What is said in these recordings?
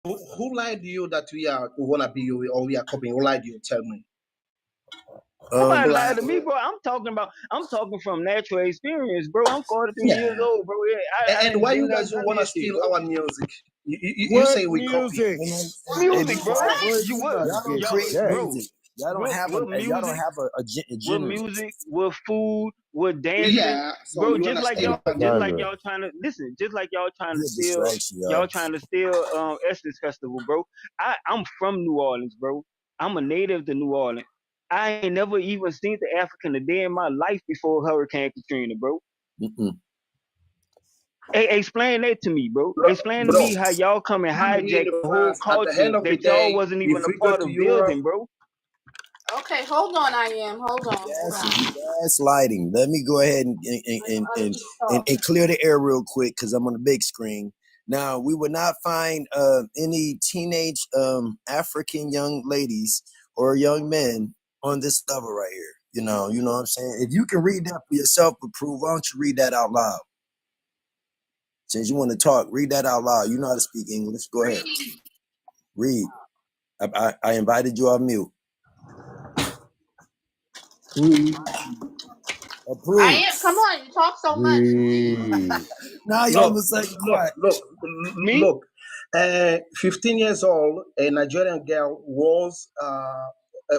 who lied to you that we wanna be you or we are copying? Who lied to you? Tell me. Nobody Who lied lied? to me, bro. I'm talking from natural experience, bro. I'm 43 years Yeah. old, bro. Yeah, I And didn't why been you there, guys done wanna this shit, steal bro. our music? You What say we copy. music? Music, Be bro. quiet, boy. You You what? about to Y'all don't get Y'all, create checked. bro. music. Y'all don't Music, have a with genre. music, with food, with dancing, Yeah. So bro. you wanna steal our Just music. like Genre. y'all trying to listen, just like He a distraction, y'all y'all. trying to steal Essence Festival, bro. I'm from New Orleans, bro. I'm a native to New Orleans. I ain't never even seen the African a day in my life before Hurricane Katrina, bro. Mm-mm. Hey, explain that to me, bro. Explain to Bro, me how y'all come and I'm here hijack in the whole France. At the culture end of the that y'all day, wasn't even if a we go part to of Europe, building, bro. Okay, hold on, I am. Hold on, hold That's on. gaslighting. Let me go ahead Other people talk. and clear the air real quick because I'm on the big screen. Now, we would not find any teenage African young ladies or young men on this level right here. You know what I'm saying? If you can read that for yourself, approve, why don't you read that out loud? Since you want to talk, read that out loud. You know how to speak English. Go ahead. Read. I invited you off mute. Read. I Approve. am. Come on, you talk so much. Read. Now you all of a sudden quiet. Me? look. 15 years old, a Nigerian girl was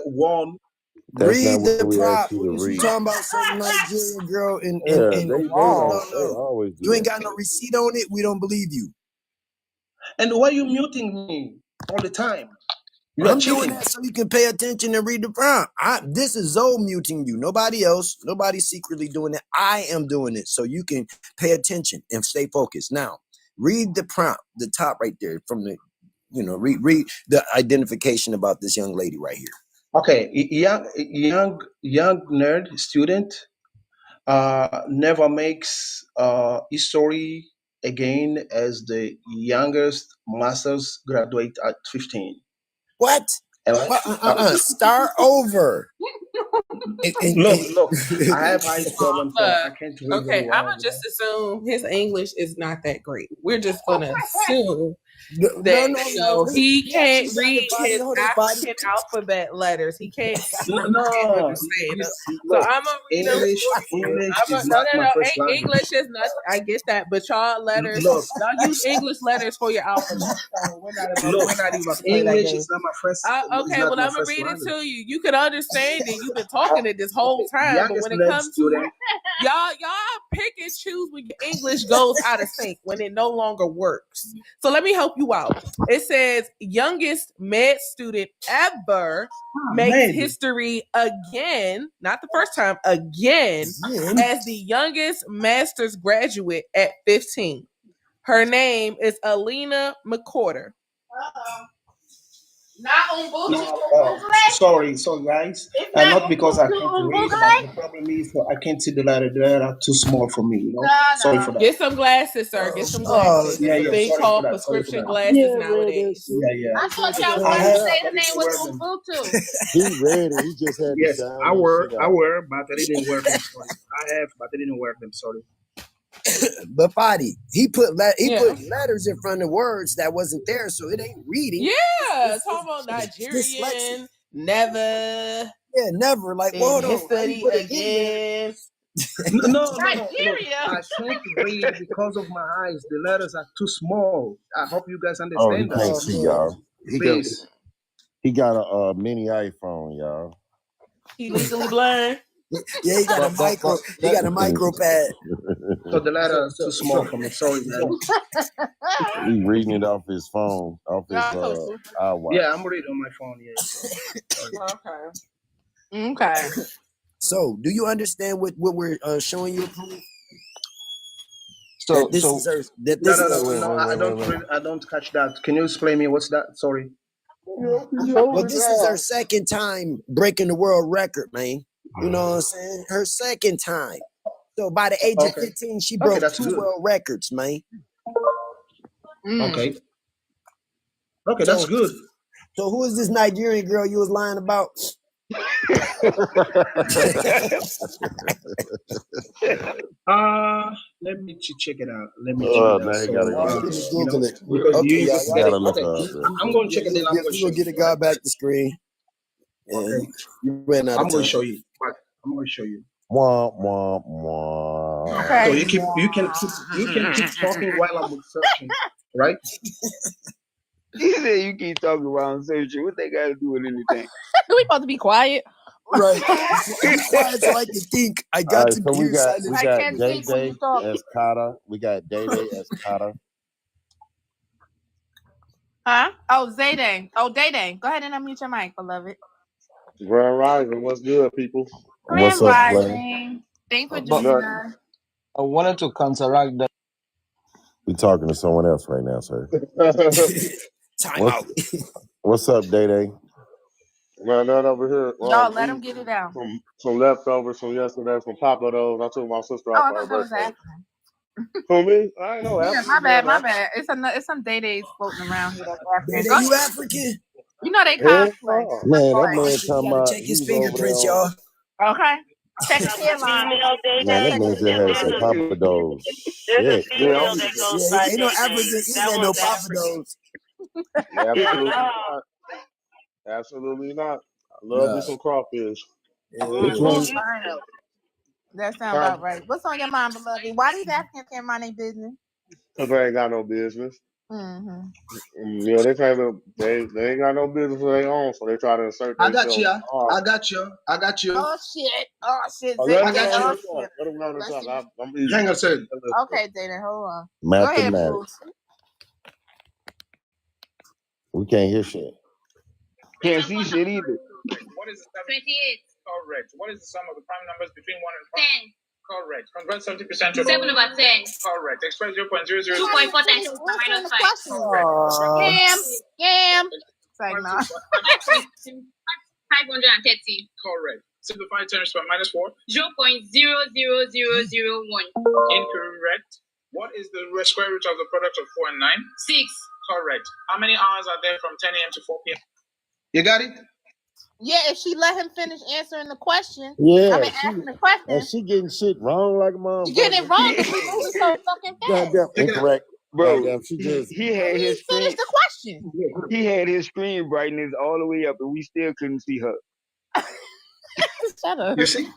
won. That's not Read what the we asked prop. you What to is you read. talking about? Some Nigerian girl Yeah, in they no, don't. They no. always do You ain't that. got no receipt on it. We don't believe you. And why you muting me all the time? You are I'm doing cheating. that so you can pay attention and read the prompt. This is Zoe muting you. Nobody else. Nobody's secretly doing it. I am doing it so you can pay attention and stay focused. Now, read the prompt, the top right there from the, read the identification about this young lady right here. Okay, young nerd student never makes history again as the youngest master's graduate at 15. What? And Start over. look, I have eyes problem, so I can't read very Okay, I'm well. gonna just assume his English is not that great. We're just gonna assume No, that no. he Yeah, can't she got read it, body. his Hold on, body. African alphabet letters. He can't see No, them. He can't no, understand them. So look, I'm gonna read them for you. English I'm is a, no, not no, my no. first language. English is not. I get that, but y'all letters, Look, y'all use English letters for your alphabet. So look, we're not even about to play that English game. is not my first. Is Okay, not well, my I'm gonna first read it language. to you. You can understand it. You've been talking it this Okay, whole time, but youngest when it nerd comes to student. y'all pick and choose when your English goes out of sync when it no longer works. So let me help you out. It says youngest med student ever makes Maybe. history again, not the first time, again, as the youngest master's graduate at 15. Her name is Alina McCorder. Not Ubuntu. No, sorry, guys. It's Not because I Ubuntu. can't read, but the problem is I can't see the letter. The letter are too small for me. No. Sorry for that. Get some glasses, sir. Get some glasses. Yeah, It's a yeah. thing Sorry for called that. Sorry for prescription that. He glasses ain't read that nowadays. shit. Yeah, I yeah. thought y'all was I about to have, say but her I name didn't was wear them. Ubuntu. He read it. He just had to Yes, sound I that wear, shit out. but I didn't wear them. Sorry, I have, but I didn't wear them. Sorry. But body, he put letters in front of words that wasn't there, so it ain't reading. Yeah, talking about Nigerian, never. Yeah, never. Like, In hold on. history again. No. Look, Nigeria. I can't read because of my eyes. The letters are too small. I hope you guys Oh, he understand that. can't see y'all. Please. He got a mini iPhone, y'all. He legally blind. Yeah, he got a micro. He got a micro pad. So the letter is too small for me. Sorry, guys. He reading it off his phone, off his iWatch. Yeah, I'm reading on my phone. Yeah. So, sorry. Okay. So, do you understand what we're showing you? So, That this is her. That no, this is. I don't catch that. Can you explain me what's that? Sorry. Well, this is her second time breaking the world record, man. You know what I'm saying? Her second time. So by the age of 15, she broke two world records, man. Okay. Okay, that's good. So who is this Nigerian girl you was lying about? Let me check it out. Let me check it out. now he So, gotta Let go. me you Google know, it. because Okay, you y'all. just You get it. gotta look Okay, up. I'm going to check it. Then I'm going to We're show gonna get you. a guy back the screen. And Okay, you ran out I'm of going to time. show you. I'm going to show you. Womp womp womp. Okay. So you can keep talking while I'm searching, right? He said you keep talking around searching. What they got to do with anything? We supposed to be quiet. Right. Be quiet so I can think. I All got right, to so we hear got silence. I can't Day think when Day you talk. as Kata. We got Day Day as Kata. Huh? Oh, Zayday. Oh, Day. Go ahead and unmute your mic, beloved. Grand Rising, what's good, people? What's Grand up, Blaine? Rising. Thanks for But joining Nothing. us. I wanted to counteract that. We talking to someone else right now, sir. Time out. What's up, Day Day? Man, that over here. Y'all let him get it out. Some leftovers from yesterday, some Papa those. I took my sister Oh, out I for her thought that was birthday. African. For me? I ain't know Yeah, African. my bad. Man, It's some Day-Days floating around here that's African. Baby, Go you ahead. African? You know they hell cosplay. no. Man, Go that ahead. man You talking gotta about check he his was over there fingerprints, on. y'all. Okay. Check his hairline. Man, that man just had some papados. Shit. Yeah, I'm Yeah, ain't no African eating no papados. absolutely not. Absolutely not. I love me Nah. some crawfish. Which one? That sound about right. What's on your mind, beloved? Why these Africans can't mind their business? Because they ain't got no business. Mm-hmm. Yeah, they ain't got no business of their own, so they try to insert I got themselves. you. I got you. I got you. Oh shit. Let I them got learn you. to talk. Let them learn to talk. I'm easy. Hang on a second. Okay, Dana, hold on. Go ahead, boo. Mathematics. We can't hear shit. Can't see shit either. What is the sum? 28. Correct. What is the sum of the prime numbers between 1 and 5? 10. Correct. Convert 70% to 7 over 10. Correct. Express 0.00. 2.4 times 6 minus 5. Correct. Yam. Like, nah. 530. Correct. Simplify terms for minus 4. 0.00001. Incorrect. What is the square root of the product of 4 and 9? 6. Correct. How many hours are there from 10 a.m. to 4 p.m.? You got it? Yeah, if she let him finish answering the question. Yeah, asking the question. and she getting shit wrong like a motherfucker. You getting it wrong because we moving so fucking fast. Goddamn, incorrect. Bro, Goddamn, she just. he had his screen. Finish the question. He had his screen brightness all the way up, and we still couldn't see her. Shut up. You see?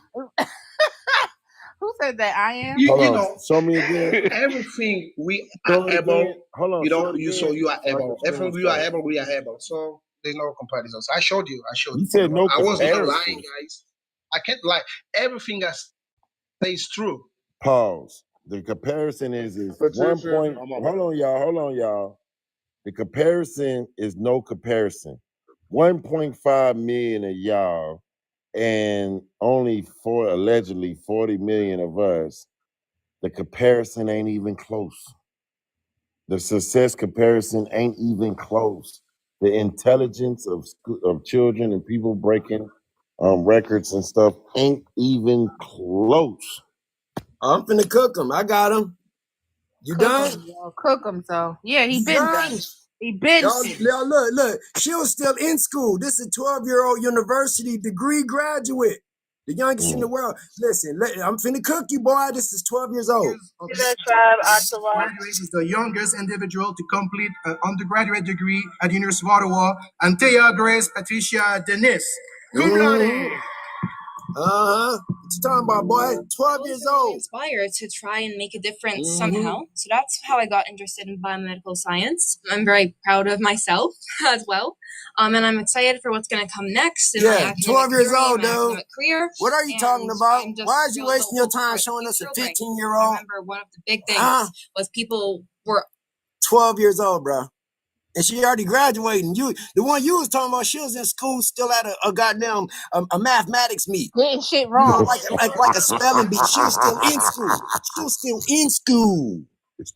Who said that? I am. You Hold on, know, show me again. everything we Show are it able. again. Hold on, You show know, it again. so you are So I can able. see Everything what's you are up. able, we are able. So there's no comparisons. I showed you. You said no I was not comparison. lying, guys. I can't lie. Everything that stays true. Pause. The comparison is Patricia, 1 point. I'm on Hold on, y'all. The comparison is no comparison. 1.5 million of y'all and only allegedly 40 million of us. The comparison ain't even close. The success comparison ain't even close. The intelligence of children and people breaking records and stuff ain't even close. I'm finna cook them. I got them. You done? Cook him, so. Yeah, he You been done? done. He been Y'all, look. She was still in school. This is a 12-year-old university degree graduate. The youngest in the world. Listen, I'm finna cook you, boy. This is 12 years old. Graduate is the youngest individual to complete an undergraduate degree at the University of Ottawa, and Thea Grace Patricia Dennis. Cum laude. What you talking about, boy? 12 years old. Inspired to try and make a difference somehow. So that's how I got interested in biomedical science. I'm very proud of myself as well. And I'm excited for what's going to come next in my academic 12 years journey, old, my dude. academic career. What are you talking about? Why is you wasting your time showing us a 15-year-old? I remember one of the big things was people were 12 years old, bro. And she already graduating. The one you was talking about, she was in school still at a goddamn a mathematics meet. Getting shit wrong. Like a spelling bee. She was still in school.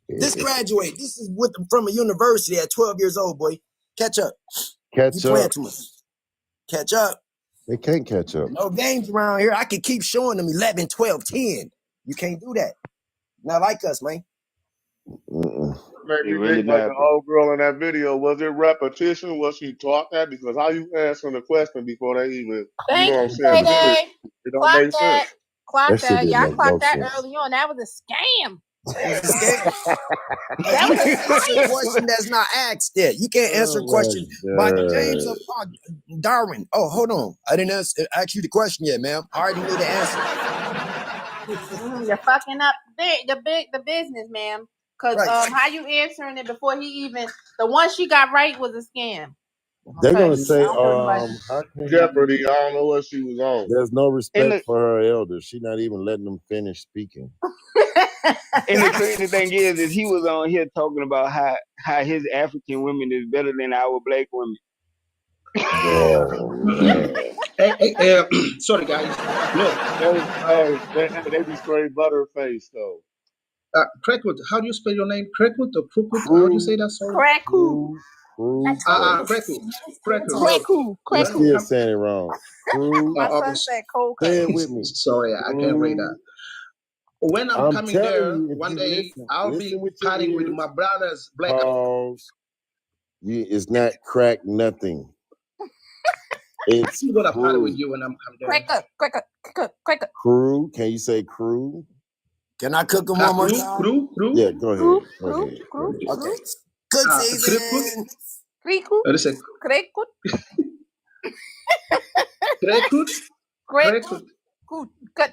This graduate. This is from a university at 12 years old, boy. Catch up. You playing too much. Catch up. They can't catch up. No games around here. I could keep showing them 11, 12, 10. You can't do that. Not like us, man. Made It me really think like the happened. old girl in that video. Was it repetition? Was she taught that? Because how you answering the question before they even, you know Thank what I'm you, saying, do it? Day. It don't Clock make that. sense. Clock That shit that. didn't Y'all make no clocked that sense. early on. That was a scam. It's a scam. Because That you was a can't answer a scam. question that's not asked yet. You can't answer a Oh my question by James god. Darwin. Oh, hold on. I didn't ask you the question yet, ma'am. I already knew the answer. You're fucking up the business, ma'am. Cause Right. how you answering it before he even the one she got right was a scam. They're Okay, gonna I say, don't feel like how can Jeopardy. I don't know what she was on. there's no And respect the for her elders. She's not even letting them finish speaking. and the crazy thing is he was on here talking about how his African women is better than our black women. Oh man. Hey, sorry guys. Look, They be straight butterface though. KREWKUT. How do you spell your name? KREWKUT or KREWKUT? How do you say Crew, that? Sorry. Kreku. KREWKUT. Look, Kreku. you when we still Kreku. come. saying it wrong. Crew, My Okay, son said cold cut. say it with me. sorry, I can't read that. Crew. When I'm I'm coming telling there you, if one you day, I'll listen be with your partying with ears, my brother's black. pause. It's not crack nothing. It's I'm gonna party with crew. you when I'm coming there. Kreku. Crew. Can you say crew? Can I cook them one more Crew, time? crew, Yeah, crew. go ahead. Go ahead. Go ahead. Okay. Good KREWKUT. season. Kreku. What is it? Kreku. KREWKUT. Kreku. KREWKUT. Cut.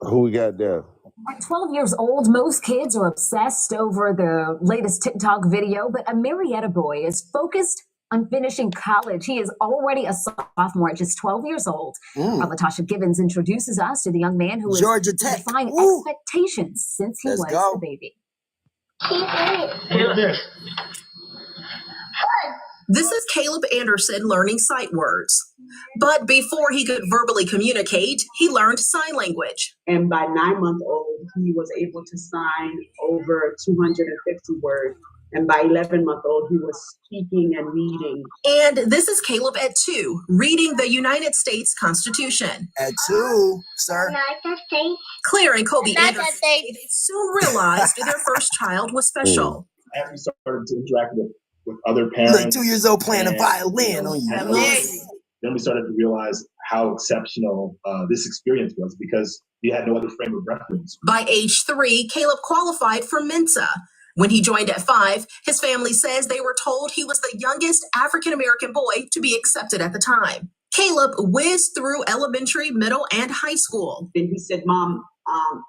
Who we got there? At 12 years old, most kids are obsessed over the latest TikTok video, but a Marietta boy is focused on finishing college. He is already a sophomore at just 12 years old. Our Latasha Gibbons introduces us to the young man who is Georgia Tech. defying Woo. expectations since he Let's was go. a baby. Look at this. This is Caleb Anderson learning sight words. But before he could verbally communicate, he learned sign language. And by 9 months old, he was able to sign over 250 words. And by 11 months old, he was speaking and reading. And this is Caleb at 2, reading the United States Constitution. At 2, sir. Claire and Kobe Anderson soon realized their first child was special. As we started to interact with other Look, parents, 2 years old playing a and, violin on you. then we started to realize how exceptional this experience was because we had no other frame of reference. By age 3, Caleb qualified for Mensa. When he joined at 5, his family says they were told he was the youngest African-American boy to be accepted at the time. Caleb whizzed through elementary, middle, and high school. Then he said, Mom,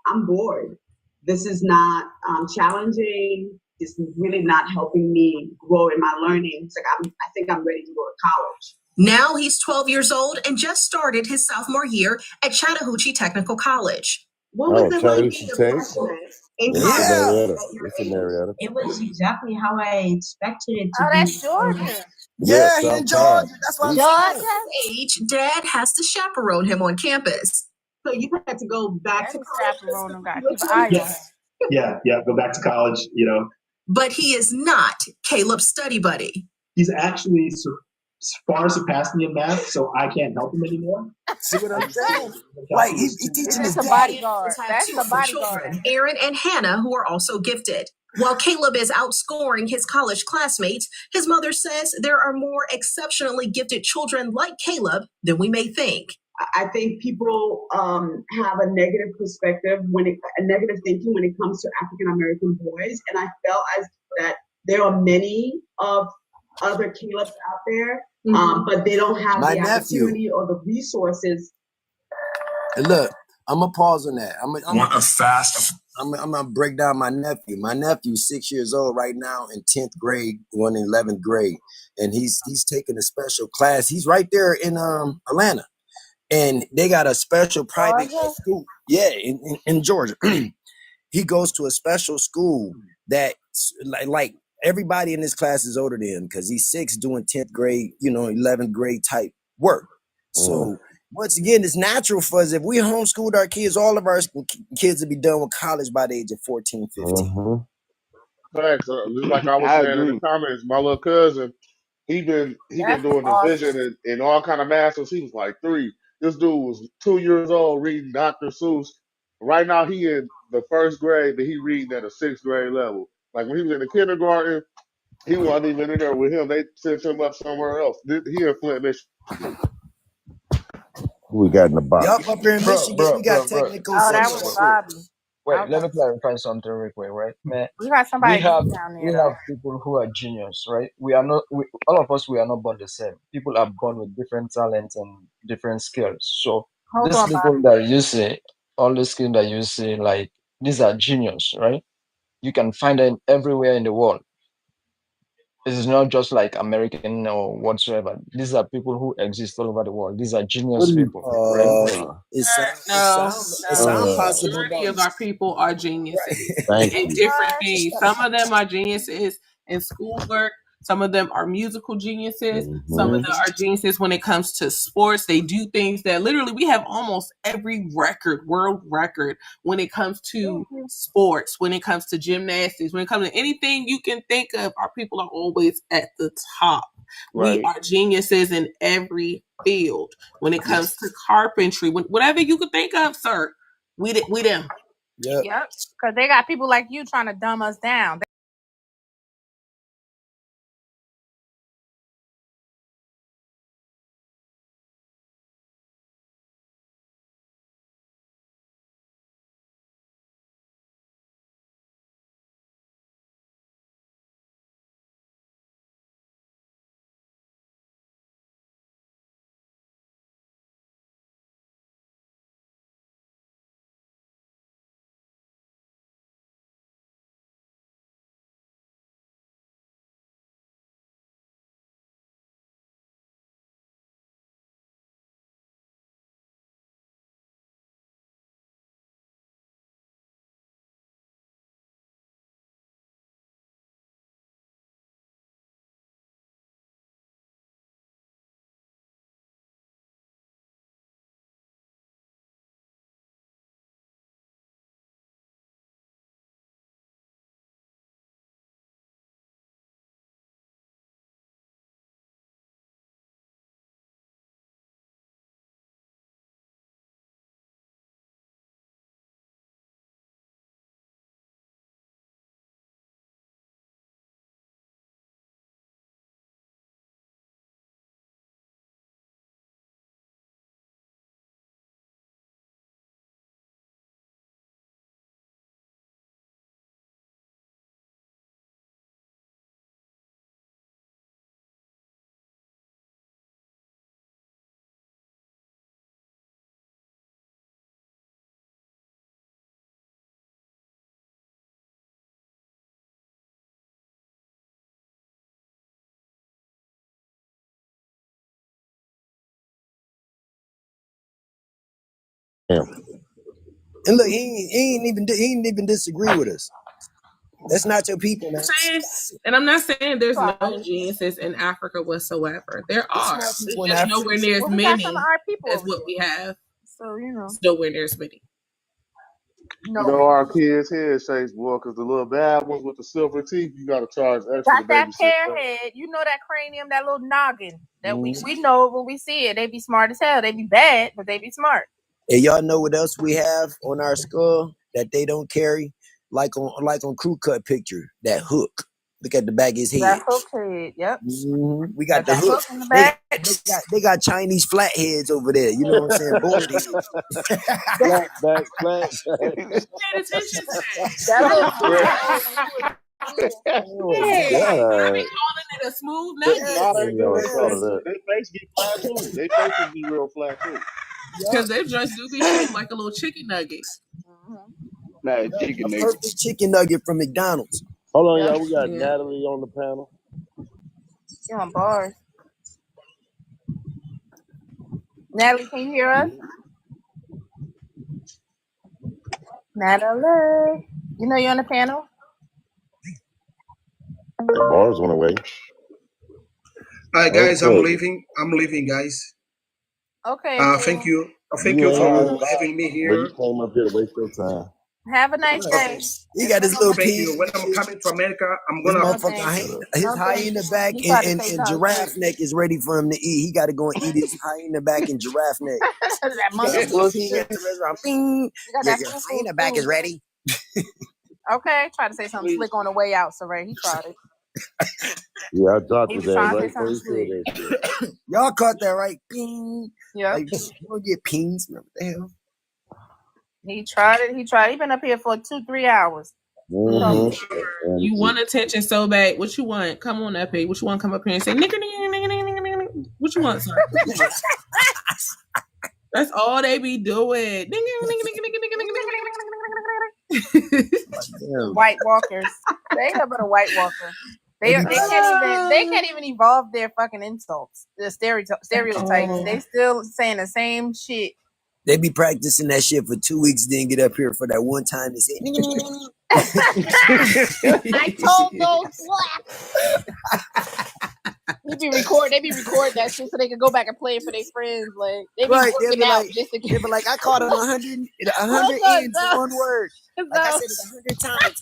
I'm bored. This is not challenging. It's really not helping me grow in my learning. It's like, I think I'm ready to go to college. Now he's 12 years old and just started his sophomore year at Chattahoochee Technical College. What was it like Chattahoochee being a Tech? freshman? It's in Marietta. It was exactly how I expected it to Oh, be. that's Georgia. Yeah, he South in Georgia. Side. That's what I'm Georgia. saying. Age, Dad has to chaperone him on campus. So you had to go back to Chaperone got college. keep an eye on him. Yeah, go back to college, But he is not Caleb's study buddy. He's actually far surpassed me in math, so I can't help him anymore. See what I'm saying? Like, he teaching his It's a dad. bodyguard. Have That's two the other bodyguard. children, Aaron and Hannah, who are also gifted. While Caleb is outscoring his college classmates, his mother says there are more exceptionally gifted children like Caleb than we may think. I think people have a negative perspective a negative thinking when it comes to African American boys, and I felt as that there are many of other Calebs out there, but they don't have My the nephew. opportunity or the resources. And look, I'm gonna pause on that. I'm gonna break down my nephew. My nephew's 6 years old right now in 10th grade, going in 11th grade, and he's taking a special class. He's right there in Atlanta. And they got a special private school. Yeah, in Georgia. He goes to a special school that like everybody in this class is older than him because he's 6 doing 10th grade, 11th grade type work. So once again, it's natural for us. If we homeschooled our kids, all of our kids would be done with college by the age of 14, 15. Thanks. Just like I was I saying in the agree. comments, my little cousin, he been That's doing awesome. division and all kind of math since he was like 3. This dude was 2 years old reading Dr. Seuss. Right now he in the 1st grade, but he reading at a 6th grade level. Like when he was in the kindergarten, he wasn't even in there with him. They sent him up somewhere else. He in Flint, Michigan. Who we got in the box? Yup, up here in Michigan, we got technical Oh, that was Bobby. Wait, let me clarify something real quick, right, man? We got somebody down there We though. have people who are genius, right? We are not. All of us, we are not born the same. People are born with different talents and different skills. So Hold these on, people Bobby. that you see, all the skills that you see, like these are genius, right? You can find them everywhere in the world. This is not just like American or whatsoever. These are people who exist all over the world. These are genius people, right? It No, sound the possible, majority but of our people are geniuses Thank in you. different things. Some of them are geniuses in schoolwork. Some of them are musical geniuses. Some of them are geniuses when it comes to sports. They do things that literally we have almost every record, world record, when it comes to sports, when it comes to gymnastics, when it comes to anything you can think of. Our people are always at the top. Right. We are geniuses in every field. When it comes to carpentry, whatever you could think of, sir, we them. Yep. Because they got people like you trying to dumb us down. Yeah. And look, he ain't even disagree with us. That's not your people, man. And I'm not saying there's no geniuses in Africa whatsoever. There are. It's just nowhere near as many as what we have. So, you know. It's nowhere near as many. You know our kids' head shakes, boy, because the little bad ones with the silver teeth, you got to charge extra Got to that babysit. pear head. You know that cranium, that little noggin. That we know when we see it. They be smart as hell. They be bad, but they be smart. And y'all know what else we have on our skull that they don't carry? Like on KREWKUT picture, that hook. Look at the back of his head. That hook head, yep. We got the hook. In the back. They got Chinese flatheads over there. You know what I'm saying? Board heads. Flat back. Paid attention to that. Hey, I be calling it a smooth nugget. No, they do. They face be flat too. They faces be real flat too. Because their joints do be shaped like a little chicken nugget. Not chicken A nugget. perfect chicken nugget from McDonald's. Hold on, y'all. We got Natalie on the panel. She on bars. Natalie, can you hear us? Natalie, you know you're on the panel. The bars went away. All right, guys, I'm leaving, guys. Okay. Thank you. Thank you for having me here. But you came up here to waste your time. Have a nice day. He got his little Thank pig. you. When I'm coming to America, I'm This gonna. motherfucker, his hyena back and giraffe neck is ready for him to eat. He got to go and eat his hyena back and giraffe neck. That monkey. Look, he at the restaurant. Bing. Your hyena back is ready. Okay, try to say something slick on the way out, so he tried it. Yeah, I dropped He his was ass trying to right say before he something said slick. that shit. Y'all caught that right? Ping. Yeah. Like, you don't get pings. What the hell? He tried it. He tried. He been up here for 2-3 hours. You want attention so bad. What you want? Come on up here. What you want? Come up here and say nigga, nigga, nigga, nigga, nigga, nigga. What you want, sir? What you want? That's all they be doing. Nigga, nigga, nigga, nigga, nigga, nigga, nigga. White walkers. They ain't but a white walker. They can't even evolve their fucking insults. The stereotypes. They still saying the same shit. They be practicing that shit for 2 weeks, then get up here for that one time to say. I told those blacks. They be record that shit so they can go back and play it for their friends. Like they be working out just to get. They be like, I called him 100 ends in one word. Like I said it 100 times.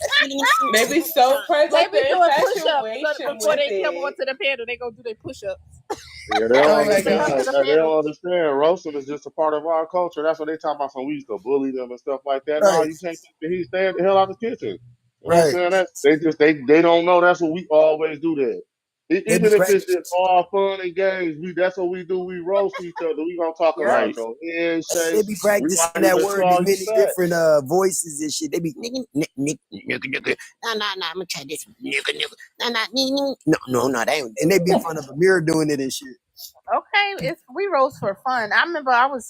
They be so present. They be doing push-ups before they come onto the panel. They go do their push-ups. Yeah, they don't understand. They don't understand. Roasting is just a part of our culture. That's what they talk about. So we used to bully them and stuff like that. No, you can't. He stay the hell out of the kitchen. You know what I'm saying? They don't know that's what we always do. That even if it's just all fun and games, that's what we do. We roast each other. We gonna talk about your handshake. They be practicing that word in many different voices and shit. They be nigga, nah, I'm gonna try this nigga, no, they ain't. And they be in front of a mirror doing it and shit. Okay, we roast for fun. I remember I was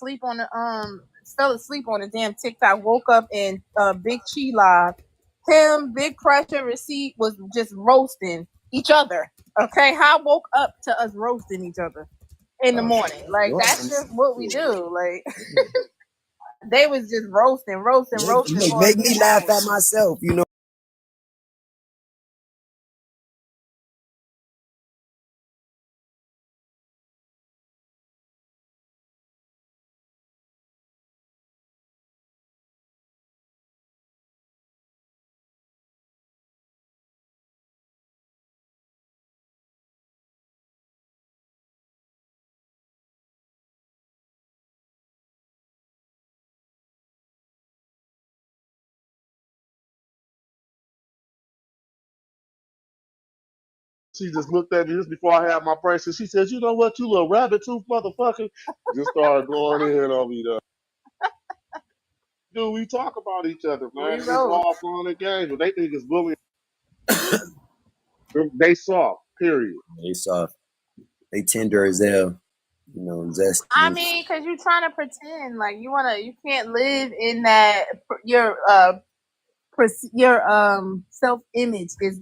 fell asleep on a damn TikTok, woke up in Big Chi Live. Tim, Big Pressure, Receipt was just roasting each other. Okay, I woke up to us roasting each other in the morning. Like that's just what we do. Like they was just roasting. Make me laugh at myself, you know. She just looked at me just before I had my braces. She says, "You know what, you little rabbit tooth motherfucker." Just started going in on me though. Dude, we talk about each other, man. It's all fun and games, but they think it's bullying. They soft, period. They soft. They tender as hell. You know, zesty. I mean, because you're trying to pretend like you can't live in that your self-image is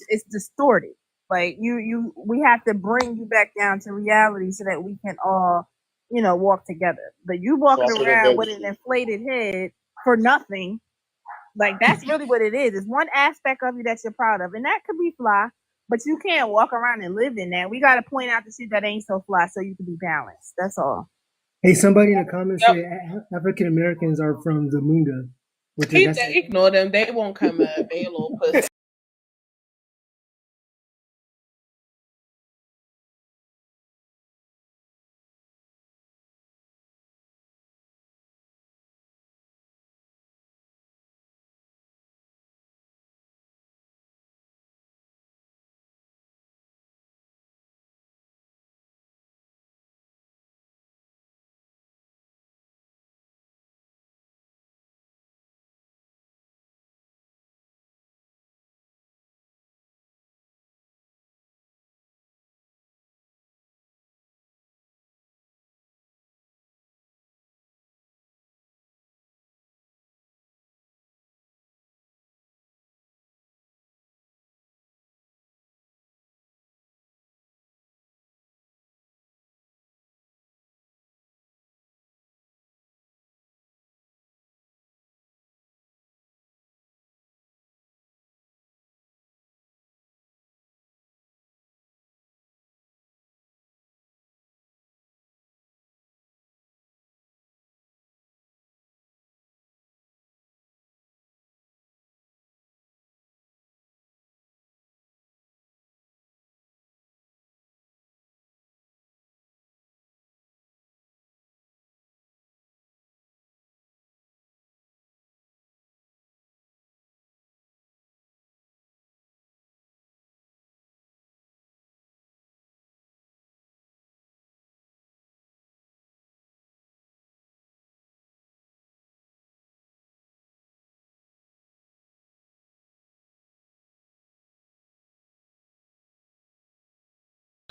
it's distorted. Like we have to bring you back down to reality so that we can all, walk together. But you walking around with an inflated head for nothing, like that's really what it is. It's one aspect of you that you're proud of, and that could be fly, but you can't walk around and live in that. We got to point out the shit that ain't so fly so you can be balanced. That's all. Hey, somebody in the comments say African Americans are from the Munda. Ignore them. They won't come up. They a little pussy.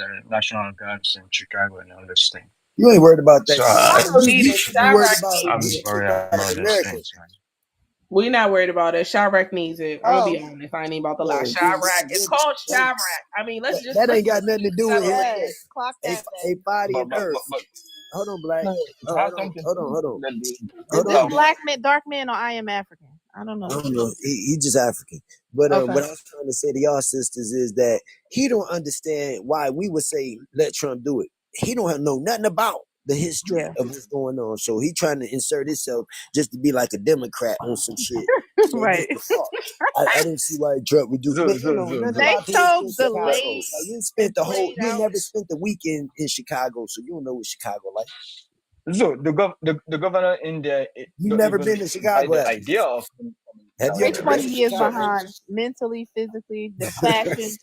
the National Guards in Chicago and all this thing. You ain't worried about that So shit. Chicago need You it. should be worried Chirac about I'm needs it. sorry, I know these America. things, man. We not worried about it. Chirac needs it. I'm gonna be Oh, honest. I ain't even about to lie. Oh, Chirac. It's called Chirac. I mean, let's just that ain't got nothing to do with him. yes. Clock A that then. body But and but earth. but, but Hold on, Black. no, it Oh, has something to do hold on. with the Is Hold this on, South. Black. black man, dark man, or I am African? I don't know. I don't know. He just African. But Okay. what I was trying to say to y'all sisters is that he don't understand why we would say let Trump do it. He don't know nothing about the history Yeah. of what's going on. So he trying to insert himself just to be like a Democrat on some shit. So Right. just to talk. I don't see why Trump would do. Man, you know nothing They about the so history of Chicago. delayed Like, you and spent the whole. played You ain't out. never spent the weekend in Chicago, so you don't know what Chicago like. So the governor in there You don't never even been to buy Chicago, the have you? idea of him coming to Have you They ever California. been 20 to years Chicago? behind mentally, physically, the Bro, fashion,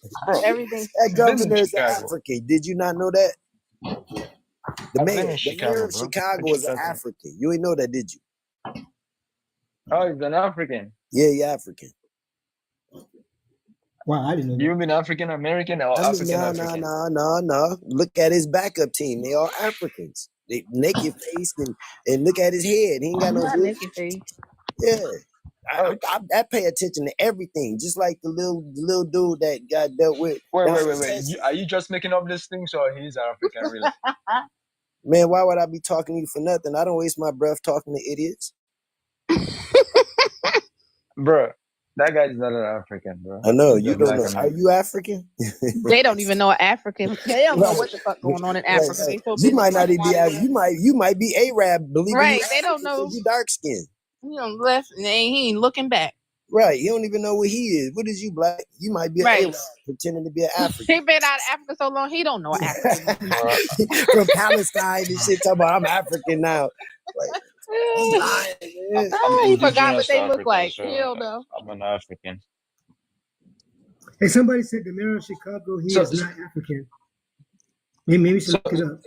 everything. That I've been in governor is an Chicago. African. Did you not know that? The I've been mayor, in the mayor Chicago, of bro. What Chicago you is an talking? African. You ain't know that, did you? Oh, he's an African. Yeah, you're African. Wow, I didn't know You that. mean African American or I mean, African African? no. Look at his backup team. They are Africans. They naked face and look at his head. He ain't got no Not bush. naked face. Yeah. Oh, I pay attention to everything, just like the little dude that got dealt with down in wait. Texas. Are you just making up these things or he's African really? Man, why would I be talking to you for nothing? I don't waste my breath talking to idiots. Bro, that guy is not an African, bro. I know He's you a don't black know. Are American. you African? They don't even know African. They don't know Right. what the fuck going on in Right, Africa. right. They so You busy might not running even out be of there. you might be Arab, believing Right. you They don't African know. because you dark skinned. You know, left and he ain't looking back. Right. You don't even know what he is. What is you, black? You might be an Right. Arab pretending to be an African. He been out of Africa so long, he don't know African. From Palestine and shit, talking about I'm African now. Like, he's lying, man. I'm He forgot what indigenous to they look Africa, like. so He don't know. I'm an African. Hey, somebody said the mayor of Chicago, he So, is not African. Maybe we should so look it up.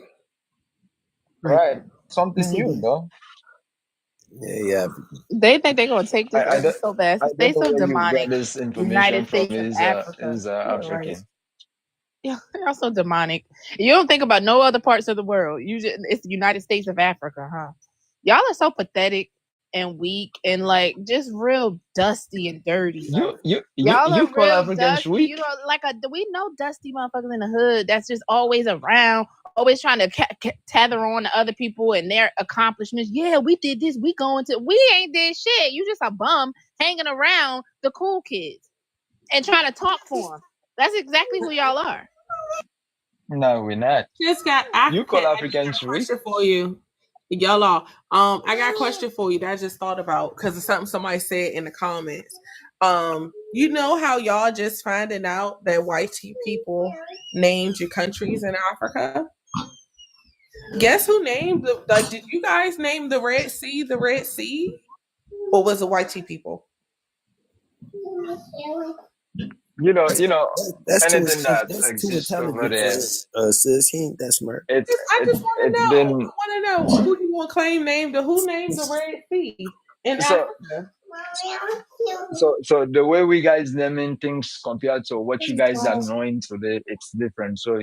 Like, right, he something said new, that. though. Yeah. They think they're gonna take this I over don't so fast. I They don't know so where you demonic. got this United information from. States of Africa. Is Yeah, right. African. Yeah, they're also demonic. You don't think about no other parts of the world. It's the United States of Africa, huh? Y'all are so pathetic and weak and like just real dusty and dirty. Like, y'all You are call real Africans dusty. You weak? know, we know dusty motherfuckers in the hood that's just always around, always trying to tether on to other people and their accomplishments. Yeah, we did this. We ain't did shit. You just a bum hanging around the cool kids and trying to talk for them. That's exactly who y'all are. No, we're not. Just got You call I Africans got a weak? question for you. Y'all all. I got a question for you that I just thought about because it's something somebody said in the comments. You know how y'all just finding out that white people named your countries in Africa? Guess who named did you guys name the Red Sea the Red Sea? Or was it white people? You know, That's too anything intelligent. that That's too exists over intelligent for there, us, sis. He ain't that smart. I just want to it's know. been I want to know who you want to claim who named the Red Sea in so Africa? so the way we guys naming things compared to what you guys are knowing today, it's different. So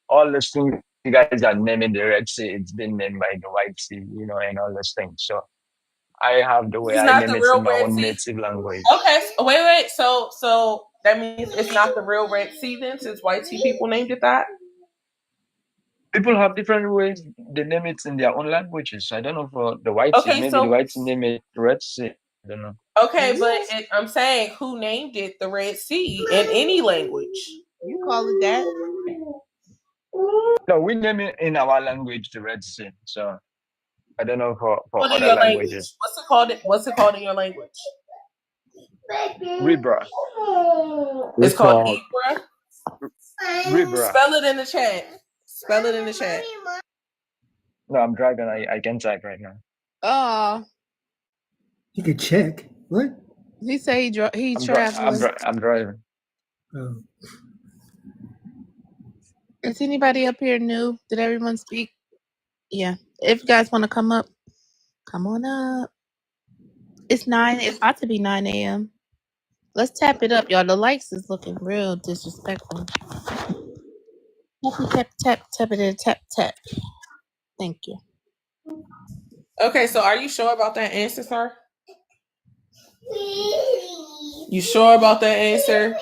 all these things you guys are naming the Red Sea, it's been named by the White Sea, and all those things. So I have the way This is I not name the it real in my Red own Sea. native language. Okay, wait. So that means it's not the real Red Sea then, since white people named it that. People have different ways they name it in their own languages. I don't know for the whites, Okay, maybe the so whites name it Red Sea. I don't know. okay, but I'm saying who named it the Red Sea in any language? You call it that? No, we name it in our language the Red Sea. So I don't know for What in other your language? languages. What's it called in your language? Ribra. It's called Ibra. Ribra. Spell it in the chat. Spell it in the chat. No, I'm driving. I can't type right now. You could check. What? He say he traveling. I'm driving. Oh. Is anybody up here new? Did everyone speak? Yeah. If you guys want to come up, come on up. It's about to be 9 a.m. Let's tap it up, y'all. The likes is looking real disrespectful. Tap, tap, tap, it, tap, tap. Thank you. Okay, so are you sure about that answer, sir? You sure about that answer?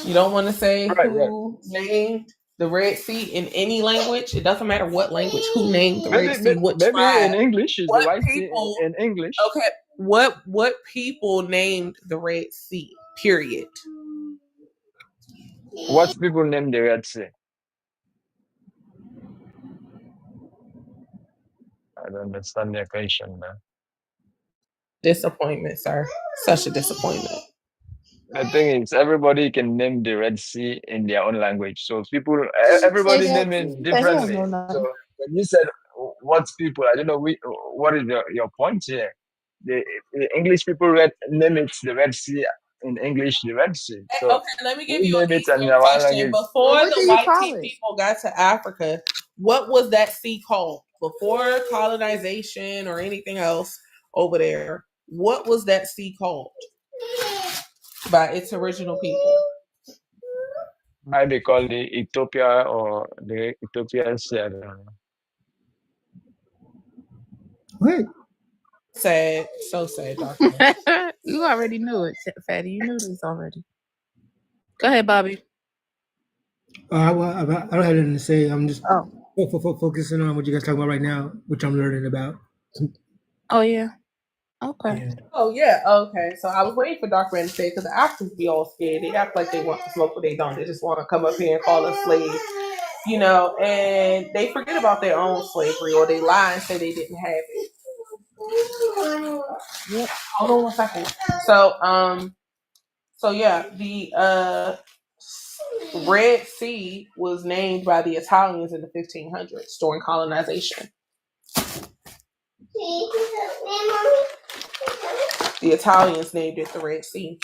You don't want to say Right, right. who named the Red Sea in any language? It doesn't matter what language. Who named the Red Sea? What Maybe in tribe? English is the What right thing people? in English. Okay, what people named the Red Sea? Period. What people name the Red Sea? I don't understand the question, man. Disappointment, sir. Such a disappointment. The thing is, everybody can name the Red Sea in their own language. So everybody name it differently. So when you said what people, I don't know what is your point here. The English people name it the Red Sea in English, the Red Sea. So Okay, let me give we you an name it in easier our question. language. Before What do the you white call it? people got to Africa, what was that sea called? Before colonization or anything else over there, what was that sea called by its original people? Might be called the Ethiopia or the Ethiopian Sea. I don't know. What? Sad, so sad, Doctor. You already knew it, Fatty. You knew this already. Go ahead, Bobby. I don't have anything to say. I'm just Oh. focusing on what you guys talking about right now, which I'm learning about. Oh yeah. Okay. Yeah. Oh yeah, okay. So I was waiting for Dark Man to say because the Africans be all scared. They act like they want to smoke, but they don't. They just want to come up here and call us slaves, you know. And they forget about their own slavery, or they lie and say they didn't have it. Yep. Hold on 1 second. So yeah, the Red Sea was named by the Italians in the 1500s during colonization. The Italians named it the Red Sea.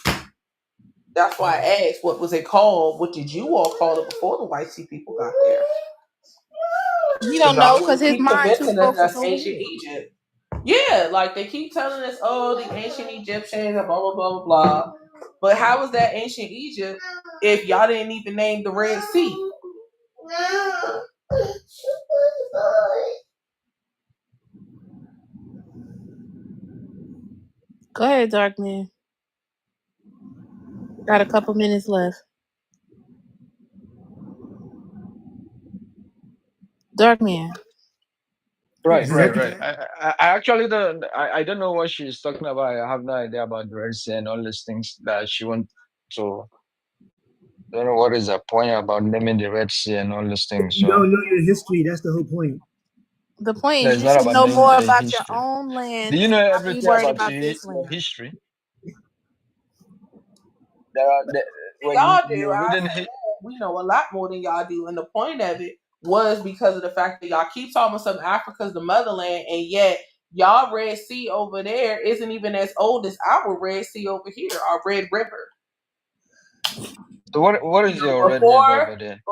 That's why I asked, what was it called? What did you all call it before the white sea people got there? You don't know because his Keep mind too convincing us focused that's over ancient here. Egypt. Yeah, like they keep telling us, oh, the ancient Egyptians and blah, blah, blah, blah, blah. But how was that ancient Egypt if y'all didn't even name the Red Sea? Go ahead, Dark Man. Got a couple minutes left. Dark Man. Right. I actually don't. I don't know what she's talking about. I have no idea about the Red Sea and all these things that she wants. So I don't know what is the point about naming the Red Sea and all these things. You So don't know your history. That's the whole point. The point no, is it's you not should about know knowing more the about your history. own land. Do you know Not be everything worried about about this your land. history? There are when Y'all do. you're reading We know a lot more than y'all do. And the point of it was because of the fact that y'all keep talking about some Africa's the motherland, and yet y'all Red Sea over there isn't even as old as our Red Sea over here, our Red River. So what is your Red River over there?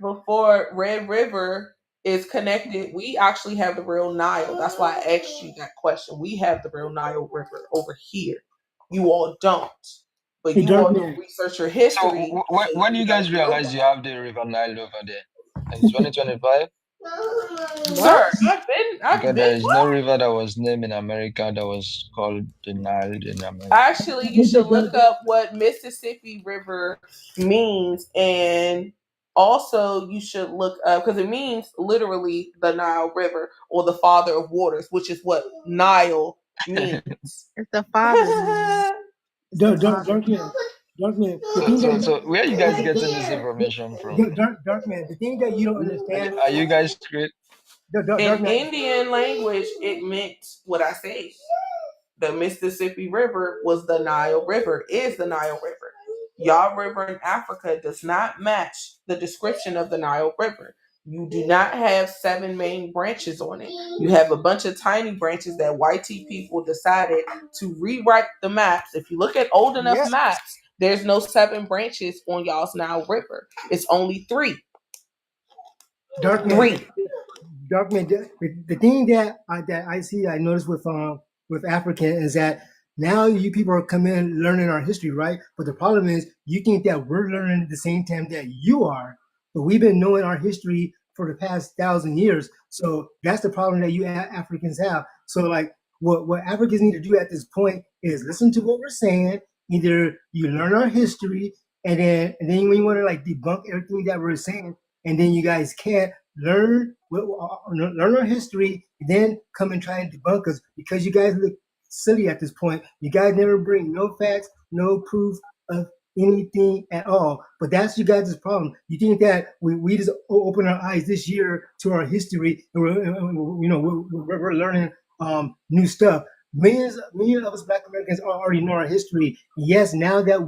Before Red River is connected, we actually have the real Nile. That's why I asked you that question. We have the real Nile River over here. You all don't. But you all don't research your history. So when you guys realize you have the River Nile over there? In 2025? Sir, Because there is no river that was named in America that was called the Nile in America. Actually, you should look up what Mississippi River means, and also you should look up because it means literally the Nile River or the father of waters, which is what Nile means. It's the father. Dark Man. So where are you guys getting this information from? Dark Man. The thing that you don't understand. Are you guys great? In Indian language, it meant what I say. The Mississippi River was the Nile River, is the Nile River. Y'all river in Africa does not match the description of the Nile River. You do not have 7 main branches on it. You have a bunch of tiny branches that white people decided to rewrite the maps. If you look at old enough maps, there's no 7 branches on y'all's Nile River. It's only 3. Dark Man, the thing that I see, I noticed with African is that now you people are coming in learning our history, right? But the problem is you think that we're learning at the same time that you are, but we've been knowing our history for the past 1,000 years. So that's the problem that you Africans have. So like what Africans need to do at this point is listen to what we're saying. Either you learn our history, and then when you want to like debunk everything that we're saying, and then you guys can't learn our history, then come and try and debunk us because you guys look silly at this point. You guys never bring no facts, no proof of anything at all. But that's you guys' problem. You think that we just open our eyes this year to our history, and we're learning new stuff. Millions of us Black Americans already know our history. Yes, now that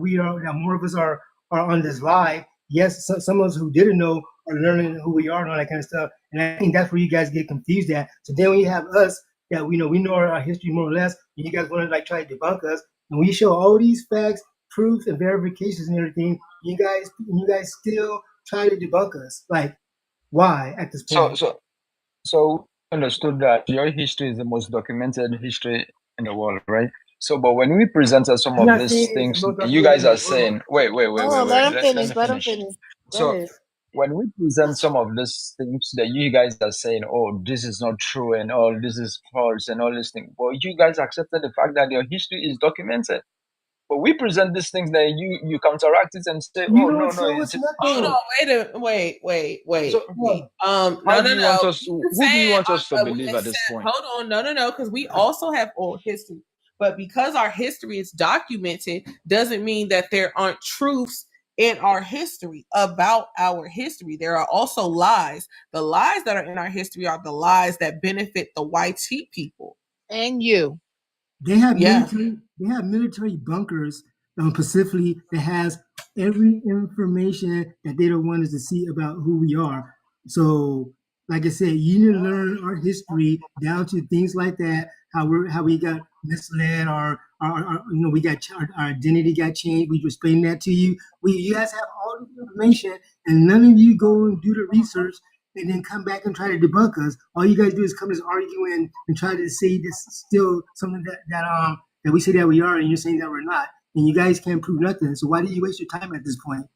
more of us are on this live. Yes, some of us who didn't know are learning who we are and all that kind of stuff. And I think that's where you guys get confused at. So then when you have us that we know our history more or less, and you guys want to like try to debunk us, and we show all these facts, proofs, and verifications and everything, you guys still try to debunk us. Like, why at this point? So understood that your history is the most documented history in the world, right? So, but when we presented some of these things, you guys are saying, wait, let me finish. So, when we present some of these things that you guys are saying, oh, this is not true and all this is false and all these things, well, you guys accepted the fact that your history is documented. But we present these things that you counteract it and say, you oh don't no, show us nothing. hold on, wait. So, Who do you want us to believe at this point? Hold on, no, because we also have oral history. But because our history is documented, doesn't mean that there aren't truths in our history about our history. There are also lies. The lies that are in our history are the lies that benefit the white people. And you. They have military bunkers specifically that has every information that they don't want us to see about who we are. So, like I said, you need to learn our history down to things like that. How we got misled, our we got our identity got changed. We explained that to you. You guys have all the information, and none of you go and do the research and then come back and try to debunk us. All you guys do is come and argue and try to say this is still something that we say that we are, and you're saying that we're not, and you guys can't prove nothing. So why do you waste your time at this point?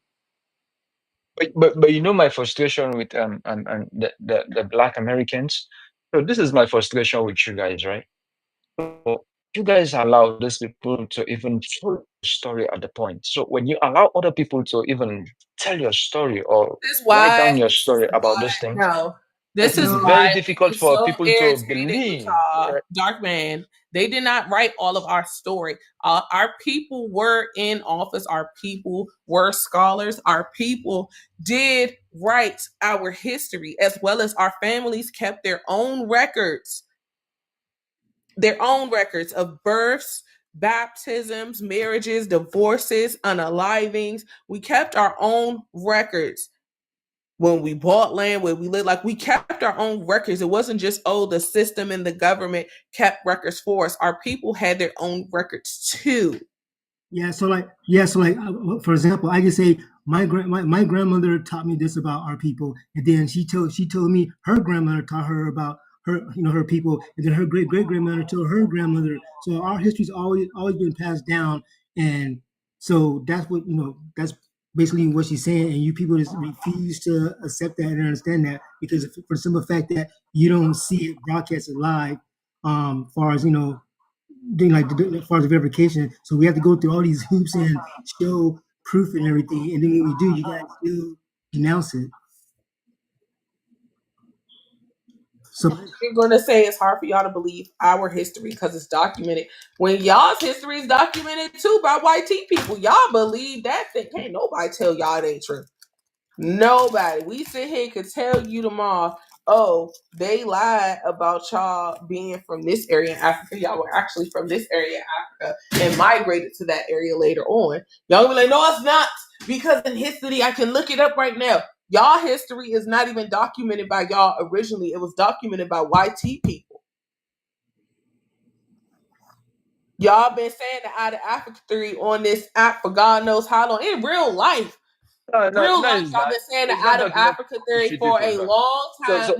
But you know my frustration with the Black Americans. So this is my frustration with you guys, right? So you guys allow these people to even tell your story at the point. So when you allow other people to even tell your story or write down your story about these things, this is very difficult for people to believe. Dark man, they did not write all of our story. Our people were in office. Our people were scholars. Our people did write our history, as well as our families kept their own records. Their own records of births, baptisms, marriages, divorces, unalivings. We kept our own records. When we bought land, when we lived, like we kept our own records. It wasn't just, the system and the government kept records for us. Our people had their own records too. So for example, I can say my grandmother taught me this about our people, and then she told me her grandmother taught her about her people, and then her great grandmother told her grandmother. So our history's always been passed down, and so that's what that's basically what she's saying, and you people just refuse to accept that and understand that because for the simple fact that you don't see it broadcasted live, far as doing as far as verification. So we have to go through all these hoops and show proof and everything, and then when we do, you guys still denounce it. So you're going to say it's hard for y'all to believe our history because it's documented. When y'all's history is documented too by white people, y'all believe that thing. Can't nobody tell y'all it ain't true. Nobody. We sit here and could tell you tomorrow, they lied about y'all being from this area in Africa. Y'all were actually from this area in Africa and migrated to that area later on. Y'all be like, no, it's not. Because in history, I can look it up right now. Y'all history is not even documented by y'all originally. It was documented by white people. Y'all been saying the out of Africa theory on this app for God knows how long. In real life. Real life, y'all been saying the out of Africa theory for a long time.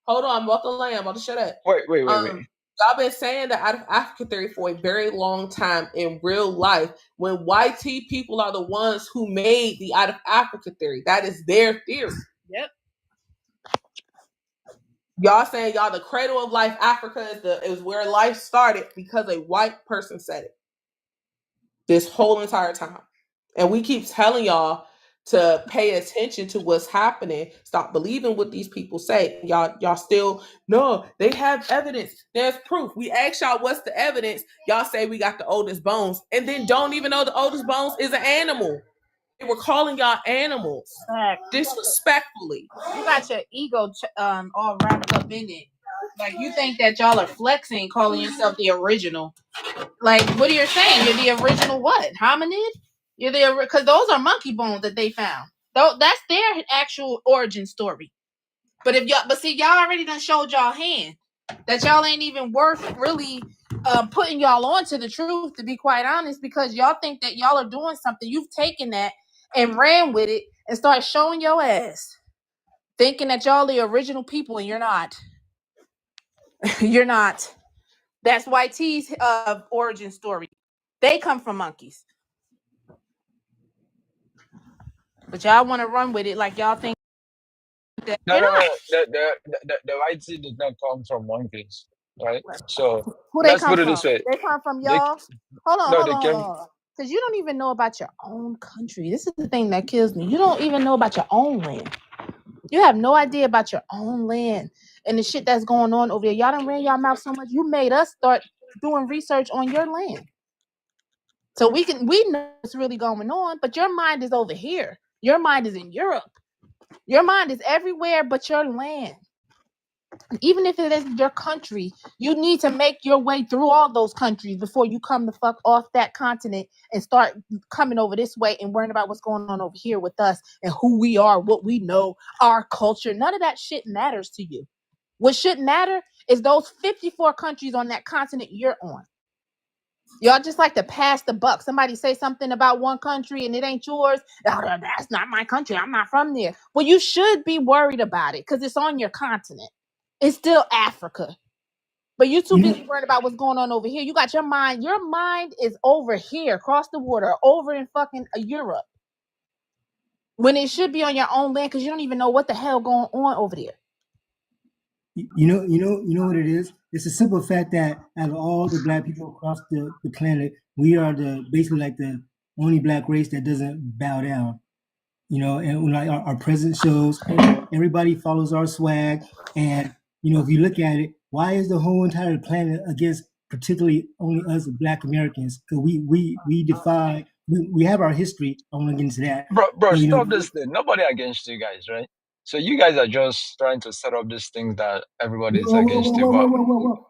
Hold on. I'm about to land. I'm about to shut up. Wait. Y'all been saying the out of Africa theory for a very long time in real life. When white people are the ones who made the out of Africa theory, that is their theory. Yep. Y'all saying y'all the cradle of life. Africa is where life started because a white person said it this whole entire time, and we keep telling y'all to pay attention to what's happening. Stop believing what these people say. Y'all still no. They have evidence. There's proof. We ask y'all what's the evidence. Y'all say we got the oldest bones, and then don't even know the oldest bones is an animal. They were calling y'all animals disrespectfully. You got your ego all wrapped up in it. Like you think that y'all are flexing, calling yourself the original. Like what are you saying? You're the original what? Hominid? You're the because those are monkey bones that they found. Though that's their actual origin story. But see, y'all already done showed y'all hand that y'all ain't even worth really putting y'all on to the truth. To be quite honest, because y'all think that y'all are doing something. You've taken that and ran with it and started showing your ass, thinking that y'all the original people, and you're not. You're not. That's YT's origin story. They come from monkeys. But y'all want to run with it like y'all think that No, you're no, not. no. The white seed did not come from monkeys, right? So Who they let's come put it from? this way. They come from They y'all. Hold on, no, hold they on, hold came. on. Because you don't even know about your own country. This is the thing that kills me. You don't even know about your own land. You have no idea about your own land and the shit that's going on over there. Y'all done ran y'all mouth so much. You made us start doing research on your land. So we know what's really going on, but your mind is over here. Your mind is in Europe. Your mind is everywhere but your land. Even if it isn't your country, you need to make your way through all those countries before you come the fuck off that continent and start coming over this way and worrying about what's going on over here with us and who we are, what we know, our culture. None of that shit matters to you. What should matter is those 54 countries on that continent you're on. Y'all just like to pass the buck. Somebody say something about one country and it ain't yours. Oh, that's not my country. I'm not from there. Well, you should be worried about it because it's on your continent. It's still Africa. But you too busy worried about what's going on over here. You got your mind. Your mind is over here, across the water, over in fucking Europe. When it should be on your own land because you don't even know what the hell going on over there. You know what it is? It's a simple fact that out of all the black people across the planet, we are basically like the only black race that doesn't bow down. And like our present shows, everybody follows our swag. And if you look at it, why is the whole entire planet against particularly only us black Americans? Because we defy, we have our history. I want to get into that. Bro, stop this thing. Nobody against you guys, right? So you guys are just trying to set up this thing that everybody's against you. But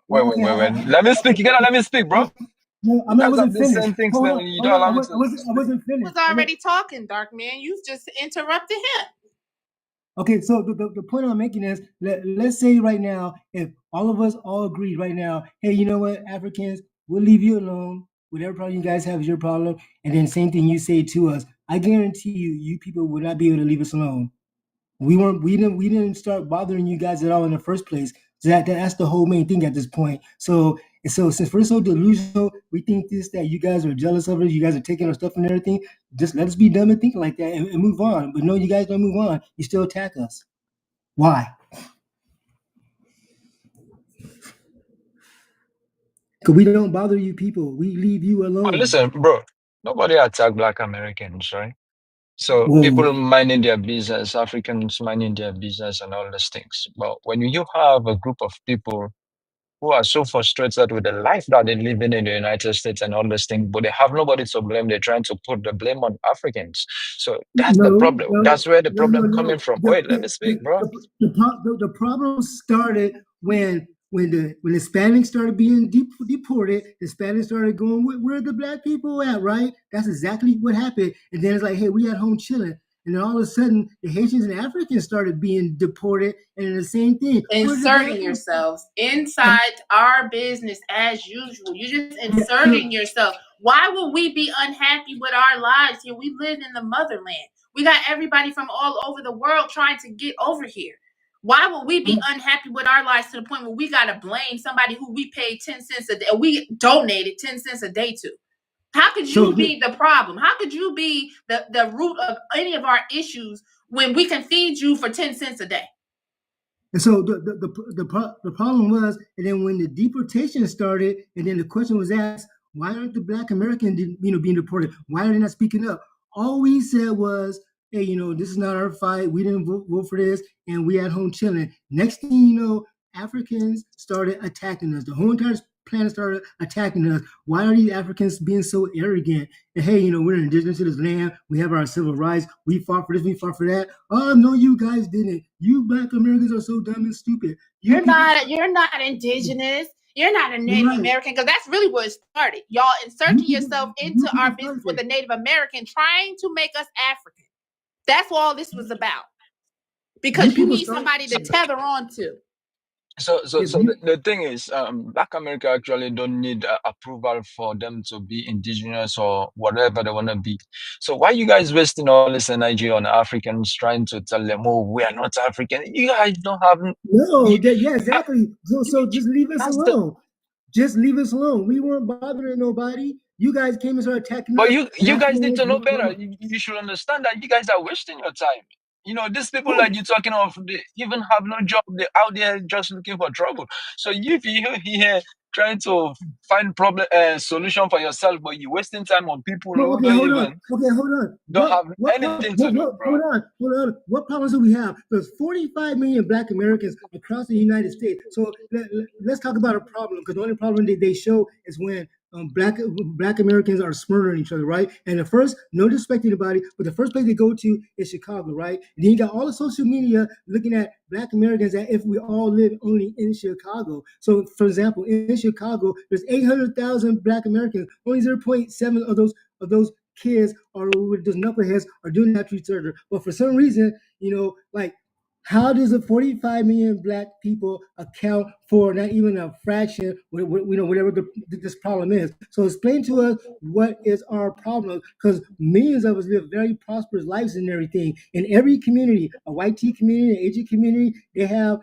wait. Let me speak. You gotta let me speak, bro. No, You I guys are wasn't these finished. same things, Hold then on, you hold don't on. allow me to I wasn't He finished. was already talking, Dark Man. You just interrupted him. Okay, so the point I'm making is let's say right now, if all of us all agreed right now, hey, you know what, Africans, we'll leave you alone. Whatever problem you guys have is your problem. And then same thing you say to us. I guarantee you people would not be able to leave us alone. We didn't start bothering you guys at all in the first place. So that's the whole main thing at this point. So since we're so delusional, we think that you guys are jealous of us, you guys are taking our stuff and everything. Just let us be dumb and think like that and move on. But no, you guys don't move on. You still attack us. Why? Because we don't bother you people. We leave you alone. listen, bro. Nobody attack Black Americans, right? So people minding their business, Africans minding their business, and all these things. But when you have a group of people who are so frustrated with the life that they live in the United States and all these things, but they have nobody to blame. They're trying to put the blame on Africans. So that's the problem. That's where the problem coming from. Wait, let me speak, bro. The problem started when the Hispanics started being deported. The Hispanics started going, where are the black people at, right? That's exactly what happened. And then it's like, hey, we at home chilling. And then all of a sudden, the Haitians and Africans started being deported, and then the same thing. Inserting yourselves inside our business as usual. You're just inserting yourself. Why would we be unhappy with our lives here? We live in the motherland. We got everybody from all over the world trying to get over here. Why would we be unhappy with our lives to the point where we gotta blame somebody who we paid 10 cents a day, we donated 10 cents a day to? How could you be the problem? How could you be the root of any of our issues when we can feed you for 10 cents a day? And so the problem was, and then when the deportation started, and then the question was asked, why aren't the Black Americans, being deported? Why are they not speaking up? All we said was, hey, this is not our fight. We didn't vote for this, and we at home chilling. Next thing you know, Africans started attacking us. The whole entire planet started attacking us. Why are these Africans being so arrogant? And hey, we're indigenous to this land. We have our civil rights. We fought for this. We fought for that. Oh no, you guys didn't. You Black Americans are so dumb and stupid. You're not indigenous. You're not a Native American, because that's really where it started. Y'all inserting yourself into our business with the Native American, trying to make us African. That's what all this was about. Because you need somebody to tether on to. So the thing is, Black America actually don't need approval for them to be indigenous or whatever they want to be. So why you guys wasting all this energy on Africans trying to tell them, oh, we are not African? You guys don't have... Yeah, exactly. So just leave us alone. Just leave us alone. We weren't bothering nobody. You guys came and started attacking us. But you guys need to know better. You should understand that you guys are wasting your time. These people that you're talking of, they even have no job. They're out there just looking for trouble. So if you're here trying to find solution for yourself, but you're wasting time on people who hold on. Don't have anything to do, bro. Hold on. What problems do we have? There's 45 million Black Americans across the United States. So let's talk about a problem, because the only problem they show is when Black Americans are murdering each other, right? And the first, no disrespect to anybody, but the first place they go to is Chicago, right? And then you got all the social media looking at Black Americans as if we all live only in Chicago. So, for example, in Chicago, there's 800,000 Black Americans. Only 0.7 of those kids or with those knuckleheads are doing that to each other. But for some reason, how does the 45 million Black people account for not even a fraction, whatever this problem is? So explain to us what is our problem, because millions of us live very prosperous lives and everything. In every community, a white tea community, an Asian community, they have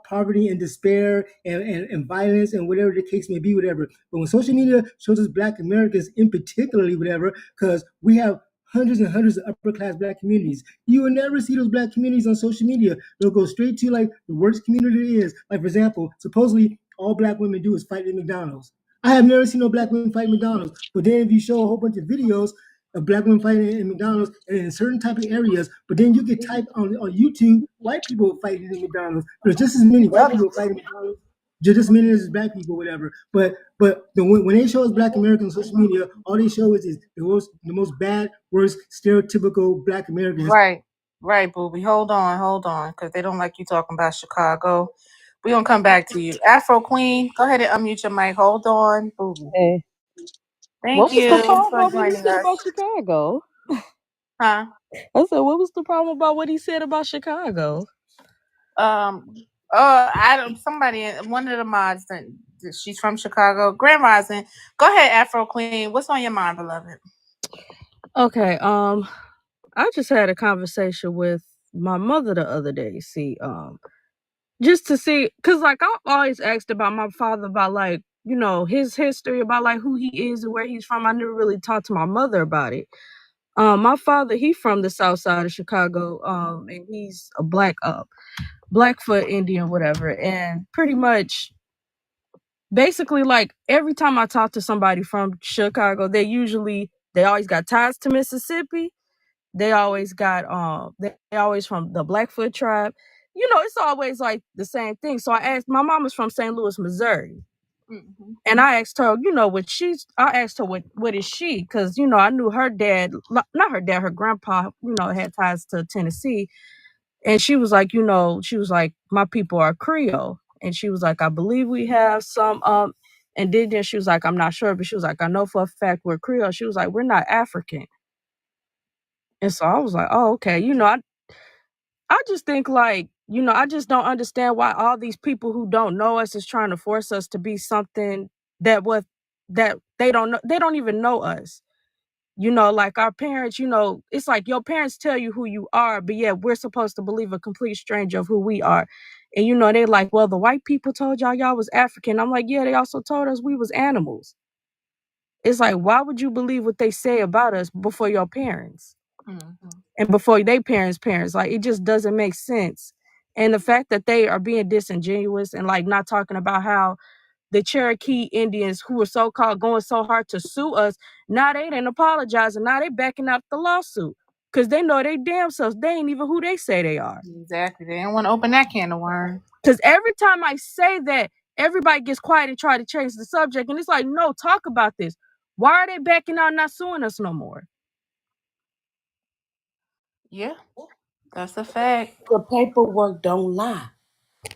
poverty and despair and violence and whatever the case may be, whatever. But when social media shows us Black Americans in particularly, whatever, because we have hundreds and hundreds of upper class Black communities. You will never see those Black communities on social media. They'll go straight to like the worst community it is. Like, for example, supposedly all Black women do is fight at McDonald's. I have never seen no Black women fight at McDonald's. But then if you show a whole bunch of videos of Black women fighting in McDonald's and in certain type of areas, but then you could type on YouTube, white people fighting in McDonald's. There's just as many white people fighting in McDonald's, just as many as Black people, whatever. But when they show us Black Americans on social media, all they show is the most bad, worst, stereotypical Black Americans. Right, booby. Hold on, because they don't like you talking about Chicago. We're going to come back to you. Afro Queen, go ahead and unmute your mic. Hold on, booby. Hey. Thank you What was the problem for what he joining said us. about Chicago? Huh? I said, what was the problem about what he said about Chicago? One of the mods, she's from Chicago. Grand Rising. Go ahead, Afro Queen. What's on your mind, beloved? Okay, I just had a conversation with my mother the other day. Just to see, because like I've always asked about my father, about like, his history, about like who he is and where he's from. I never really talked to my mother about it. My father, he from the south side of Chicago, and he's a Blackfoot Indian, whatever. And pretty much, basically, like every time I talk to somebody from Chicago, they always got ties to Mississippi. They always got they always from the Blackfoot tribe. It's always like the same thing. So I asked, my mom is from St. Louis, Missouri. Mm-hmm. And I asked her, what is she? Because, I knew her dad, not her dad, her grandpa, had ties to Tennessee. And she was like, my people are Creole. And she was like, I believe we have some, and then she was like, I'm not sure, but she was like, I know for a fact we're Creole. She was like, we're not African. And so I was like, oh, okay. I just think like, I just don't understand why all these people who don't know us is trying to force us to be something that they don't know. They don't even know us. You know, like our parents, you know, it's like your parents tell you who you are, but yeah, we're supposed to believe a complete stranger of who we are. And you know, they're like, well, the white people told y'all was African. I'm like, yeah, they also told us we was animals. It's like, why would you believe what they say about us before your parents? And before they parents? Like, it just doesn't make sense. And the fact that they are being disingenuous and like not talking about how the Cherokee Indians who were so-called going so hard to sue us, now they ain't apologizing. Now they backing out the lawsuit because they know they damn selves. They ain't even who they say they are. Exactly. They didn't want to open that can of worms. Because every time I say that, everybody gets quiet and try to change the subject. And it's like, no, talk about this. Why are they backing out and not suing us no more? Yeah, that's a fact. The paperwork don't lie.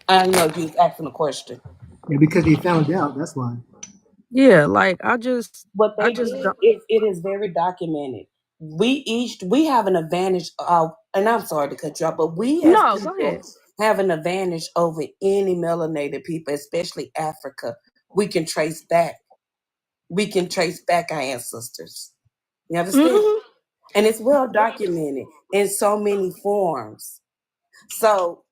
I know you was asking a question. Yeah, because they found out. That's why. Yeah, like What I they just did don't. is it is very documented. We have an advantage of, and I'm sorry to cut you off, but we as No, go people ahead. have an advantage over any melanated people, especially Africa. We can trace back. We can trace back our ancestors. You understand? Mm-hmm. And it's well documented in so many forms. So,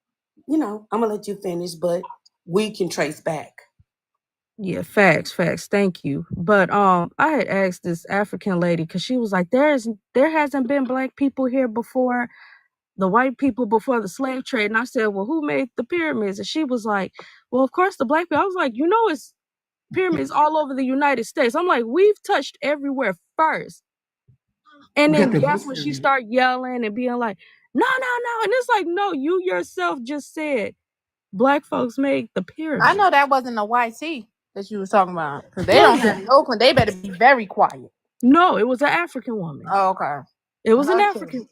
you know, I'm gonna let you finish, but we can trace back. Yeah, facts. Thank you. But I had asked this African lady because she was like, there hasn't been black people here before the white people before the slave trade. And I said, well, who made the pyramids? And she was like, well, of course the black people. I was like, you know, it's pyramids all over the United States. I'm like, we've touched everywhere first. And We got then the that's books when and she started yelling and being like, no. And it's like, no, you yourself just said black folks made the pyramids. I know that wasn't a YT that you was talking about. Because they What don't was have that? no clue. They better be very quiet. No, it was an African woman. Oh, okay. It was an Okay. African.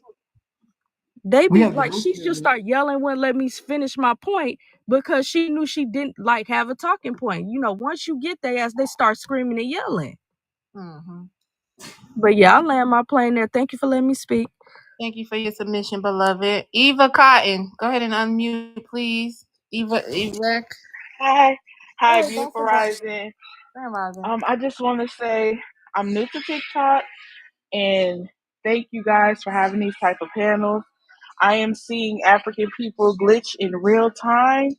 They we be have the like, books she just and started yelling, wouldn't let me finish my point because she knew she didn't like have a talking point. You know, once you get there, as they start screaming and yelling. Mm-hmm. But yeah, I land my plane there. Thank you for letting me speak. Thank you for your submission, beloved. Eva Cotton, go ahead and unmute, please. Eva. Hi, Hey, beautiful that's rising. Grand Rising. I just want to say I'm new to TikTok, and thank you guys for having these type of panels. I am seeing African people glitch in real time,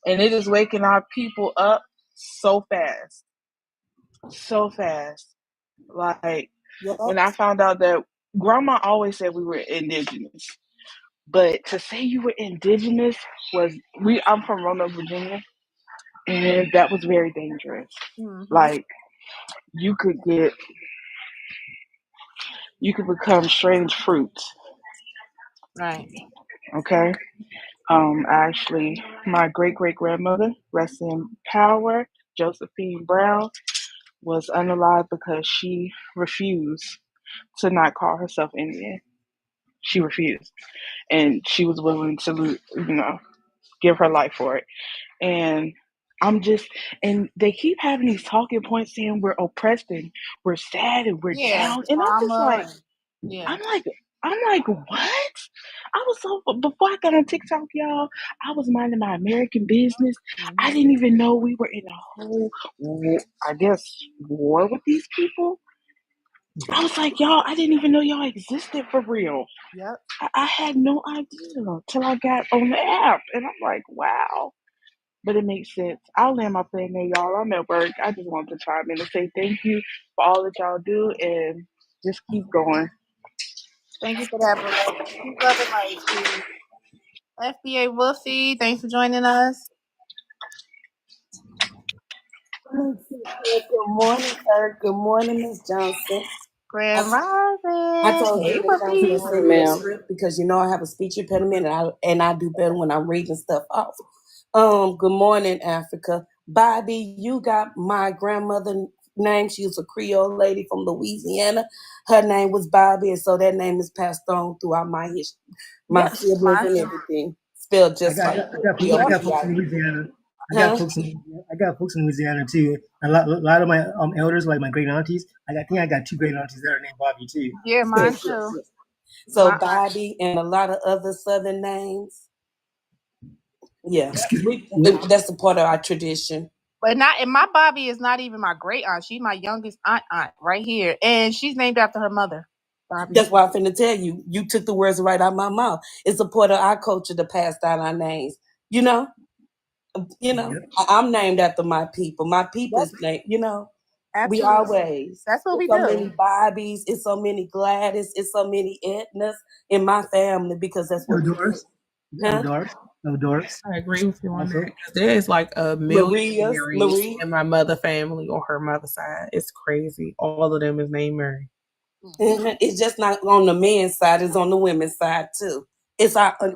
and it is waking our people up so fast. Like when I found out that Grandma always said we were indigenous, but to say you were indigenous I'm from Roanoke, Virginia, and that was very dangerous. Mm-hmm. Like you could become strange fruit. Right. Okay. Actually, my great grandmother, rest in power, Josephine Brown, was unalive because she refused to not call herself Indian. She refused, and she was willing to, give her life for it. And and they keep having these talking points saying we're oppressed and we're sad and we're down, and Trauma. Yeah. I'm like, what? Before I got on TikTok, y'all, I was minding my American business. Mm-hmm. I didn't even know we were in a whole, I guess, war with these people. I was like, y'all, I didn't even know y'all existed for real. Yep. I had no idea till I got on the app, and I'm like, wow. But it makes sense. I'll land my plane there, y'all. I'm at work. I just wanted to chime in and say thank you for all that y'all do, and just keep going. Thank you for that, beloved. Keep loving life, please. FBA Wolfie, thanks for joining us. Good morning, sir. Good morning, Miss Johnson. Grand I Rising. told Hey, Miss Johnson to Wolfie. send me a script because you know I have a speech impediment and I do better when I'm reading stuff off. Good morning, Africa. Bobby, you got my grandmother name. She was a Creole lady from Louisiana. Her name was Bobby, and so that name is passed on throughout my history, my siblings and everything. Spelled just like I got folks in Louisiana. I got folks in Louisiana too. A lot of my elders, like my great aunties. I think I got two great aunties that are named Bobby too. Yeah, mine too. So Bobby and a lot of other Southern names. Yeah, that's a part of our tradition. But my Bobby is not even my great aunt. She's my youngest aunt right here, and she's named after her mother. That's why I'm finna tell you. You took the words right out of my mouth. It's a part of our culture to pass down our names. You know, I'm named after my people. My people's name. You know, we always. That's what we It's so do. many Bobbies. It's so many Gladys. It's so many Ednas in my family because that's No what we do. Doris. No Doris. No Doris. I agree with you on Also. that because there is like a million Marys Marie. in my mother family or her mother's side. It's crazy. All of them is named Mary. It's just not on the men's side; it's on the women's side too. It's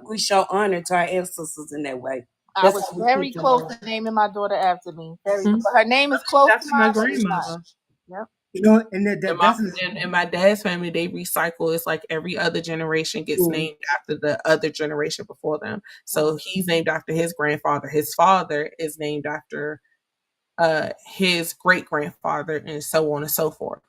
we show honor to our ancestors in that way. I That's was how we very keep them close alive. to naming my daughter after me. Her name is close That's to my mine, but it's not. grandmother. Yep. You know, and In my dad's family, they recycle. It's like every other generation gets named after the other generation before them. So he's named after his grandfather. His father is named after his great grandfather, and so on and so forth.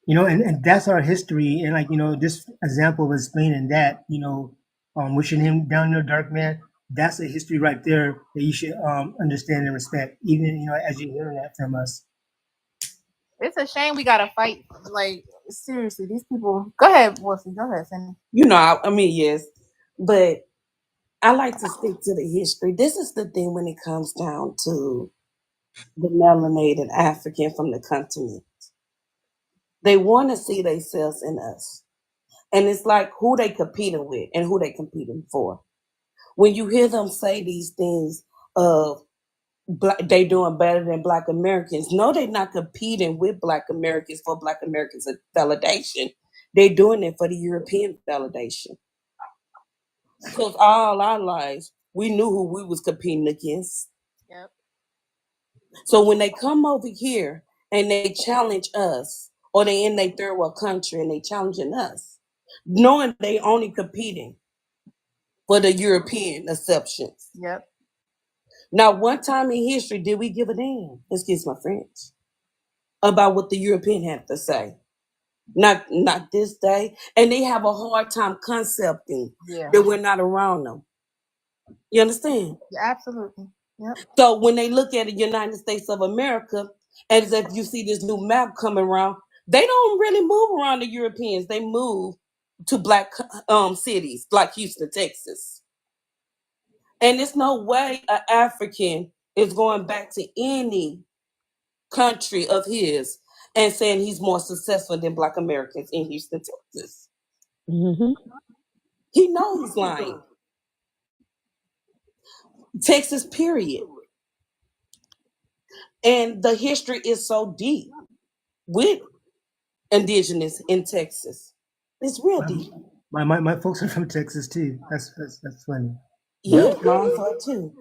You know, and that's our history. And like, you know, this example of explaining that, you know, wishing him down there, dark man, that's a history right there that you should understand and respect, even, you know, as you're hearing that from us. It's a shame we gotta fight. Like, seriously, these people. Go ahead, Wilson. Go ahead, Cindy. You know, I mean, yes, but I like to stick to the history. This is the thing when it comes down to the melanated African from the continent. They want to see themselves in us. And it's like who they competing with and who they competing for. When you hear them say these things of they doing better than Black Americans, no, they're not competing with Black Americans for Black Americans validation. They're doing it for the European validation. Because all our lives, we knew who we was competing against. Yep. So when they come over here and they challenge us, or they in their third world country and they challenging us, knowing they only competing for the European exceptions. Yep. Now, one time in history, did we give a damn? Excuse my French. About what the European had to say. Not this day. And they have a hard time concepting that we're not around them. You understand? Yeah, absolutely. Yep. So when they look at the United States of America, as if you see this new map coming around, they don't really move around the Europeans. They move to Black cities like Houston, Texas. And there's no way an African is going back to any country of his and saying he's more successful than Black Americans in Houston, Texas. Mm-hmm. He knows he's lying. Texas, period. And the history is so deep with indigenous in Texas. It's real deep. My folks are from Texas too. That's funny. Yeah, mine for too.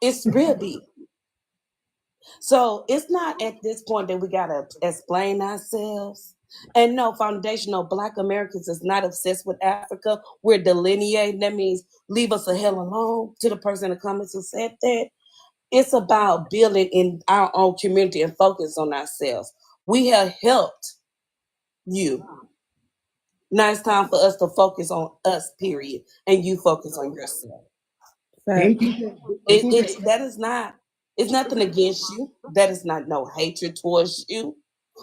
It's real deep. So it's not at this point that we gotta explain ourselves. And no, foundational Black Americans is not obsessed with Africa. We're delineating. That means leave us the hell alone. To the person in the comments who said that, it's about building in our own community and focus on ourselves. We have helped you. Now it's time for us to focus on us, period, and you focus on yourself. That is not, it's nothing against you. That is not no hatred towards you.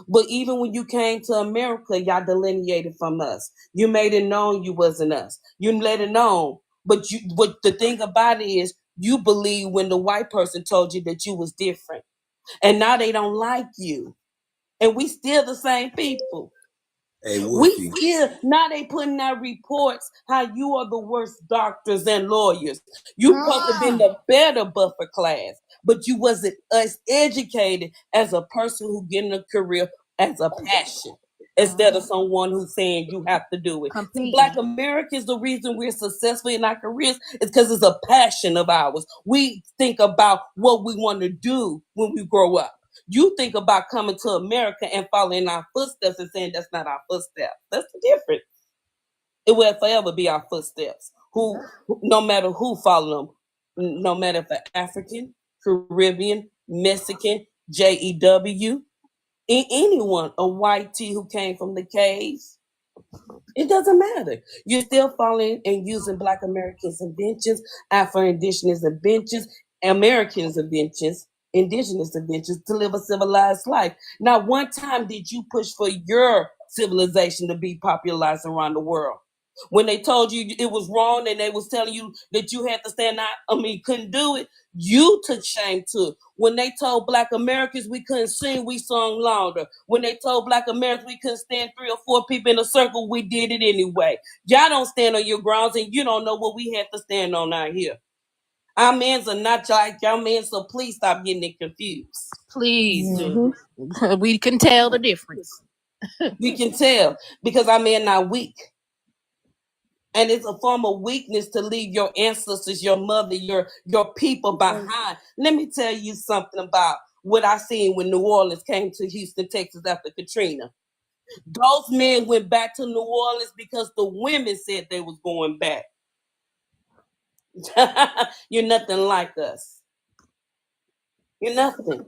But even when you came to America, y'all delineated from us. You made it known you wasn't us. You let it known. But the thing about it is you believe when the white person told you that you was different. And now they don't like you. And we still the same people. Hey, we still now they putting out reports how you are the worst doctors and lawyers. You supposed to been the better buffer class, but you wasn't as educated as a person who getting a career as a passion instead of someone who's saying you have to do it. See, Black Americans, the reason we're successful in our careers is because it's a passion of ours. We think about what we want to do when we grow up. You think about coming to America and following our footsteps and saying that's not our footsteps. That's the difference. It will forever be our footsteps. Who, no matter who follow them, no matter if they're African, Caribbean, Mexican, JEW, anyone, a white T who came from the caves, it doesn't matter. You're still following and using Black Americans' inventions, Afro-Indigenous inventions, Americans' inventions, Indigenous inventions to live a civilized life. Now, one time did you push for your civilization to be popularized around the world. When they told you it was wrong and they was telling you that you had to stand out, couldn't do it, you took shame to it. When they told Black Americans we couldn't sing, we sung louder. When they told Black Americans we couldn't stand 3 or 4 people in a circle, we did it anyway. Y'all don't stand on your grounds and you don't know what we had to stand on out here. Our men's are not like y'all men, so please stop getting it confused. Please do. We can tell the difference. We can tell because our men not weak. And it's a form of weakness to leave your ancestors, your mother, your people behind. Let me tell you something about what I seen when New Orleans came to Houston, Texas after Katrina. Those men went back to New Orleans because the women said they was going back. You're nothing like us. You're nothing.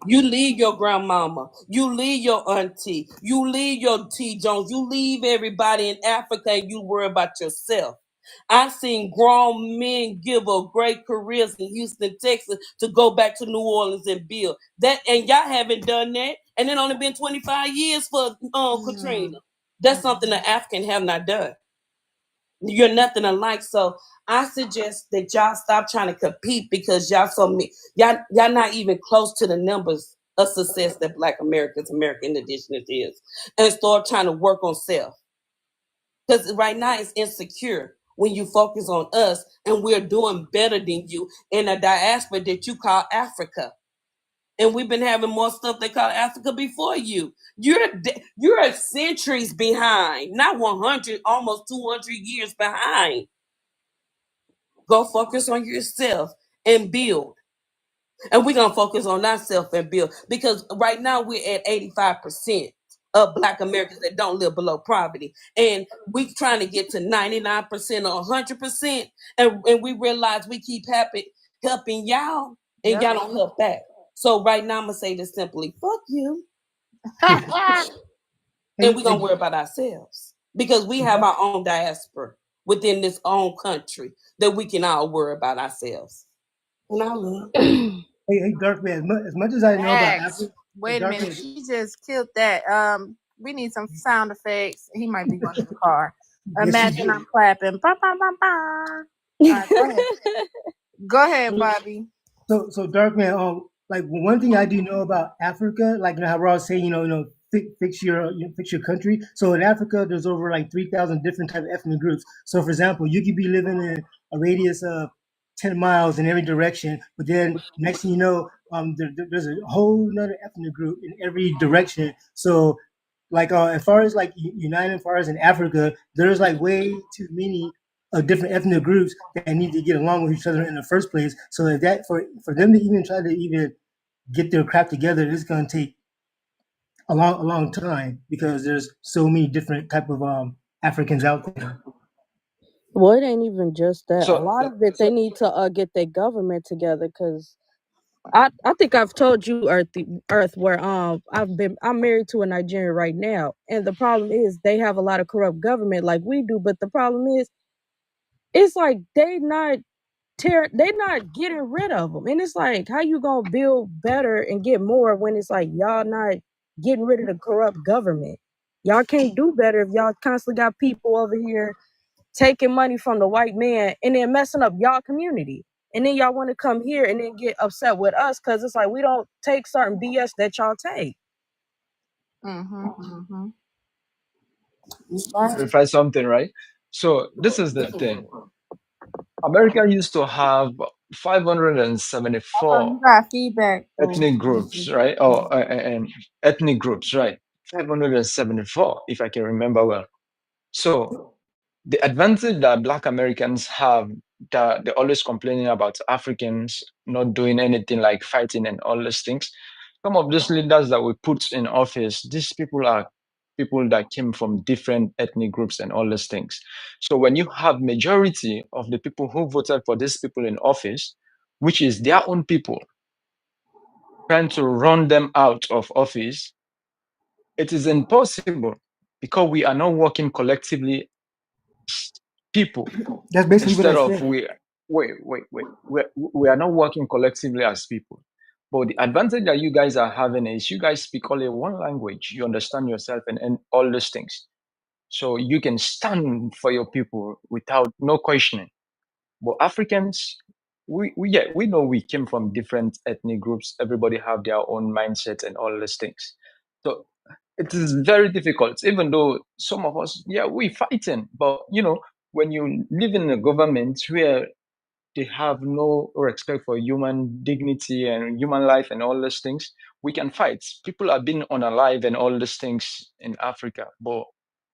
You leave your grandmama, you leave your auntie, you leave your T. Jones, you leave everybody in Africa and you worry about yourself. I've seen grown men give up great careers in Houston, Texas to go back to New Orleans and build. That, and y'all haven't done that. And it only been 25 years for Katrina. That's something the African have not done. You're nothing alike. So I suggest that y'all stop trying to compete because y'all not even close to the numbers of success that Black Americans, American Indigenous is, and start trying to work on self. Because right now it's insecure when you focus on us and we're doing better than you in a diaspora that you call Africa. And we've been having more stuff they call Africa before you. You're centuries behind, not 100, almost 200 years behind. Go focus on yourself and build. And we're going to focus on ourselves and build. Because right now we're at 85% of Black Americans that don't live below poverty. And we're trying to get to 99% or 100%. And we realize we keep helping y'all and y'all don't help back. So right now I'm going to say this simply, fuck you. And we're going to worry about ourselves. Because we have our own diaspora within this own country that we can all worry about ourselves. And I love. Hey, Dark Man, as much as I know about Africa. Wait a minute, she just killed that. We need some sound effects. He might be going to the car. Imagine I'm clapping. Ba, ba, ba, ba. All right, go ahead. Go ahead, Bobby. So Dark Man, like one thing I do know about Africa, like how Ross saying, fix your country. So in Africa, there's over like 3,000 different type of ethnic groups. So for example, you could be living in a radius of 10 miles in every direction, but then next thing you know, there's a whole another ethnic group in every direction. So like as far as like united, as far as in Africa, there's like way too many different ethnic groups that need to get along with each other in the first place. So that for them to even try to even get their crap together, it's going to take a long time because there's so many different type of Africans out there. Well, it ain't even just that. So a lot of it, they need to get their government together. Because I think I've told you, Earth, where I'm married to a Nigerian right now, and the problem is they have a lot of corrupt government like we do. But the problem is, it's like they not getting rid of them, and it's like, how you gonna build better and get more when it's like y'all not getting rid of the corrupt government? Y'all can't do better if y'all constantly got people over here taking money from the white man and then messing up y'all community. And then y'all want to come here and then get upset with us because it's like we don't take certain BS that y'all take. Verify something, right? So this is the thing. America used to have 574 You got feedback. ethnic groups, right? And ethnic groups, right? 574, if I can remember well. So the advantage that Black Americans have, that they're always complaining about Africans not doing anything like fighting and all these things. Some of these leaders that we put in office, these people are people that came from different ethnic groups and all these things. So when you have majority of the people who voted for these people in office, which is their own people, trying to run them out of office, it is impossible because we are not working collectively as people. That's basically Instead what I of said. we are not working collectively as people. But the advantage that you guys are having is you guys speak only one language. You understand yourself and all those things. So you can stand for your people without no questioning. But Africans, we know we came from different ethnic groups. Everybody have their own mindset and all these things. So it is very difficult, even though some of us, yeah, we fighting. But when you live in a government where they have no respect for human dignity and human life and all those things, we can fight. People have been unalive and all these things in Africa, but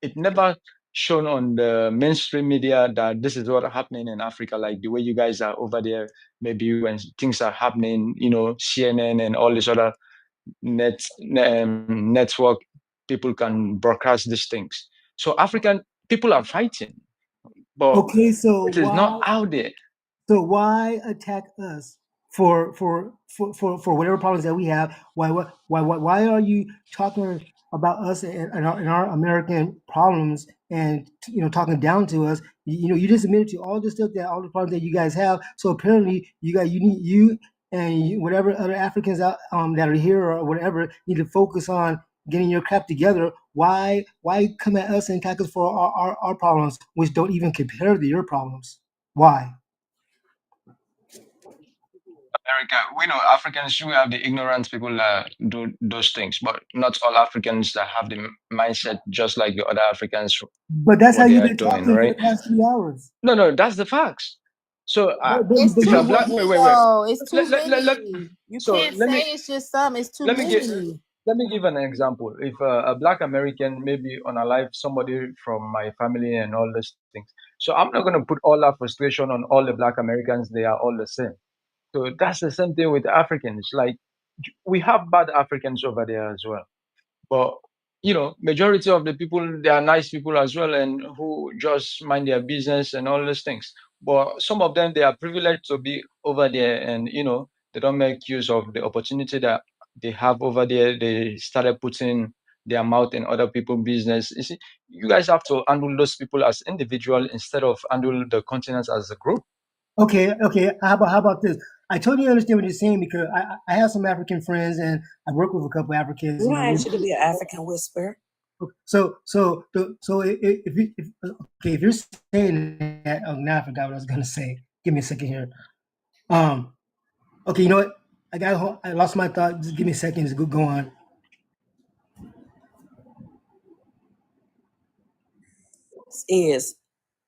it never shown on the mainstream media that this is what happening in Africa, like the way you guys are over there, maybe when things are happening, CNN and all this other network, people can broadcast these things. So African people are fighting, but Okay, so it is not why out there. So why attack us for whatever problems that we have? Why are you talking about us and our American problems and talking down to us? You just admitted to all the stuff that all the problems that you guys have. So apparently you need whatever other Africans out that are here or whatever need to focus on getting your crap together. Why come at us and attack us for our problems, which don't even compare to your problems? Why? America, we know Africans, we have the ignorant people that do those things, but not all Africans that have the mindset just like the other Africans, But that's how what they you've are been doing, talking for the right? past 3 hours. No, that's the facts. So It's if too a black, many wait. though. It's too Let many. You so can't say it's just some. It's too let me get many. let me give an example. If a black American maybe unalive somebody from my family and all these things, so I'm not going to put all that frustration on all the black Americans. They are all the same. So that's the same thing with Africans. Like we have bad Africans over there as well, but majority of the people, they are nice people as well, and who just mind their business and all those things. But some of them, they are privileged to be over there, and they don't make use of the opportunity that they have over there. They started putting their mouth in other people's business. You see, you guys have to handle those people as individual instead of handle the continents as a group. Okay. How about this? I totally understand what you're saying because I have some African friends and I work with a couple Africans. We don't ask you to be an African whisperer. If you're saying that, oh, now I forgot what I was gonna say. Give me a second here. Okay, you know what? I lost my thought. Just give me a second. Just go on. Is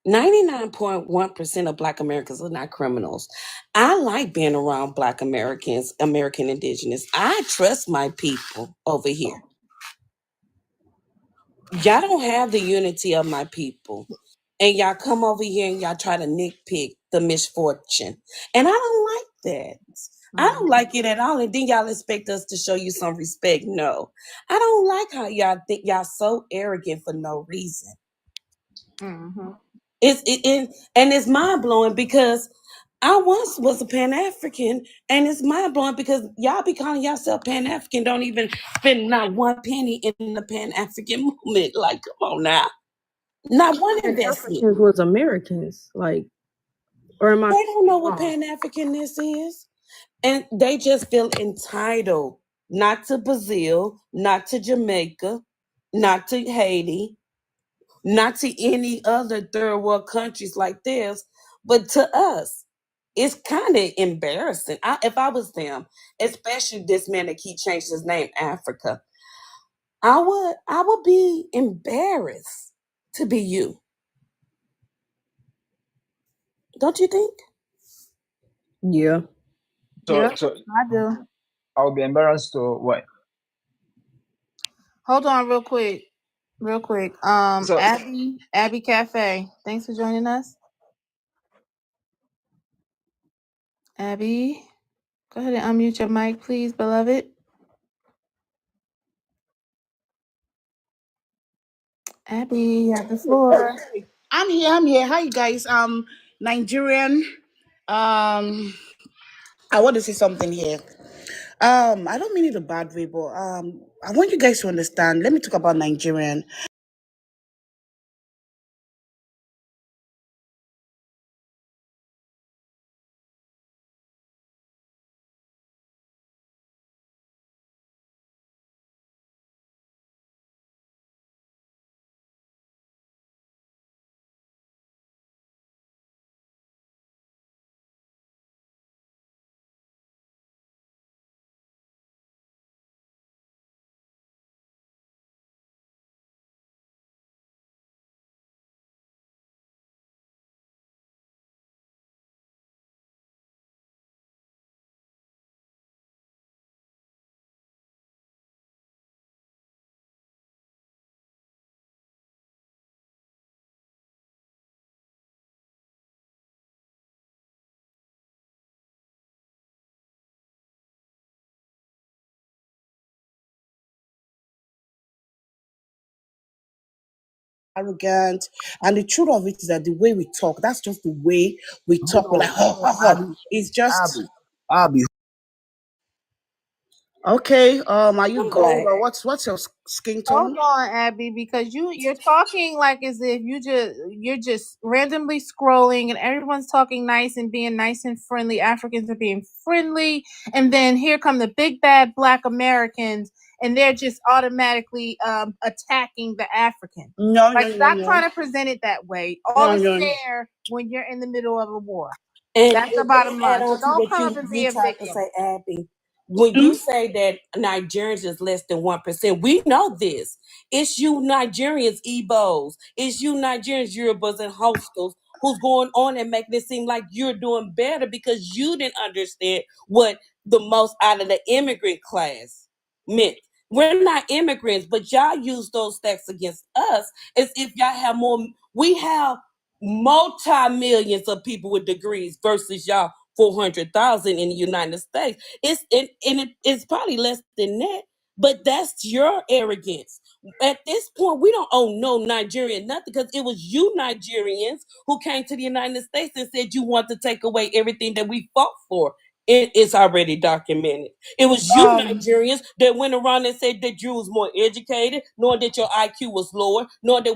99.1% of Black Americans are not criminals. I like being around Black Americans, American Indigenous. I trust my people over here. Y'all don't have the unity of my people. And y'all come over here and y'all try to nitpick the misfortune. And I don't like that. I don't like it at all. And then y'all expect us to show you some respect. No. I don't like how y'all think y'all so arrogant for no reason. Mm-hmm. And it's mind blowing because I once was a Pan African, and it's mind blowing because y'all be calling yourself Pan African, don't even spend not one penny in the Pan African movement. Like, come on now, not one Pan investment. Africans was Americans, or am I They don't know what wrong? Pan Africanness is, and they just feel entitled. Not to Brazil, not to Jamaica, not to Haiti, not to any other third world countries like this, but to us. It's kind of embarrassing. If I was them, especially this man that keep changing his name, Africa, I would be embarrassed to be you. Don't you think? Yeah. Yep, So I do. I'll be embarrassed to what? Hold on, real quick. Real quick. So Abby Cafe. Thanks for joining us. Abby, go ahead and unmute your mic, please, beloved. Abby, you have the floor. I'm here. Hi guys. Nigerian. I want to say something here. I don't mean it a bad way, but I want you guys to understand. Let me talk about Nigerian. arrogant. And the truth of it is that the way we talk, that's just the way we talk. We're like, Abby, it's just Abby. okay. Are you I'm gold black. or what's your skin Hold tone? on, Abby, because you're talking like as if you're just randomly scrolling and everyone's talking nice and being nice and friendly. Africans are being friendly, and then here come the big bad Black Americans, and they're just automatically attacking the African. No, Like, no, no, stop no, trying to present it that way. All no, is no. fair when you're in the middle of a war. And That's the let bottom me add line. So on to don't what come up and be you a tried to victim. say, Abby. When you say that Nigerians is less than 1%, we know this. It's you Nigerians, Igbos. It's you Nigerians, Yorubas, and hostels who's going on and making it seem like you're doing better because you didn't understand what the most out of the immigrant class meant. We're not immigrants, but y'all use those stats against us as if y'all have more. We have multi-millions of people with degrees versus y'all 400,000 in the United States. It's probably less than that, but that's your arrogance. At this point, we don't owe no Nigerian nothing because it was you Nigerians who came to the United States and said you want to take away everything that we fought for. It is already documented. It was you Nigerians that went around and said that you was more educated, knowing that your IQ was lower, knowing that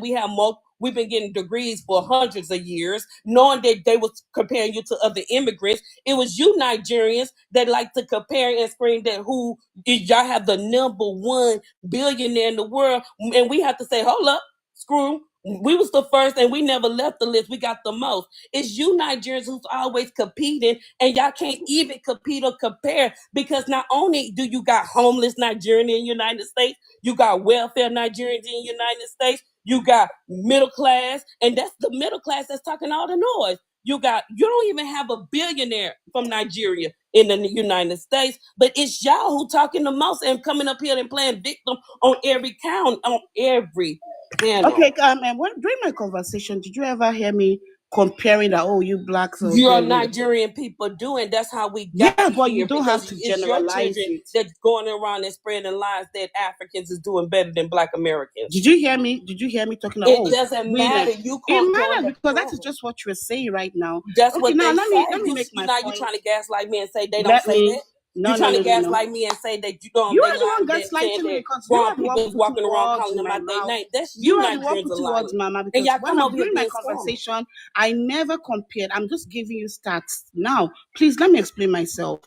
we've been getting degrees for hundreds of years, knowing that they was comparing you to other immigrants. It was you Nigerians that like to compare and scream that who y'all have the number one billionaire in the world, and we have to say, hold up, screw. We was the first and we never left the list. We got the most. It's you Nigerians who's always competing and y'all can't even compete or compare because not only do you got homeless Nigerians in the United States, you got welfare Nigerians in the United States, you got middle class, and that's the middle class that's talking all the noise. You don't even have a billionaire from Nigeria in the United States, but it's y'all who talking the most and coming up here and playing victim on every count, on every panel. Okay, and during my conversation, did you ever hear me comparing that? Oh, you blacks are Your here. Nigerian people doing. That's how we got but here you don't have because to it's your generalize children it. that's going around and spreading lies that Africans is doing better than Black Americans. Did you hear me? Did you hear me talking about? It doesn't matter. You It can't join matters the because that panel. is just what you're saying right now. That's Okay, what now they let say. me make my You point. trying to gaslight me and say they don't Let say me. that. No, You trying to no. gaslight me and say that you don't. You They are the one lying that saying gaslighting me that because you grown are the one people is putting walking around words calling in them my out their mouth. name. That's You you are the one Nigerians are putting lying. words in my mouth And because y'all come over here during my being scum. conversation, I never compared. I'm just giving you stats. Now, please let me explain myself.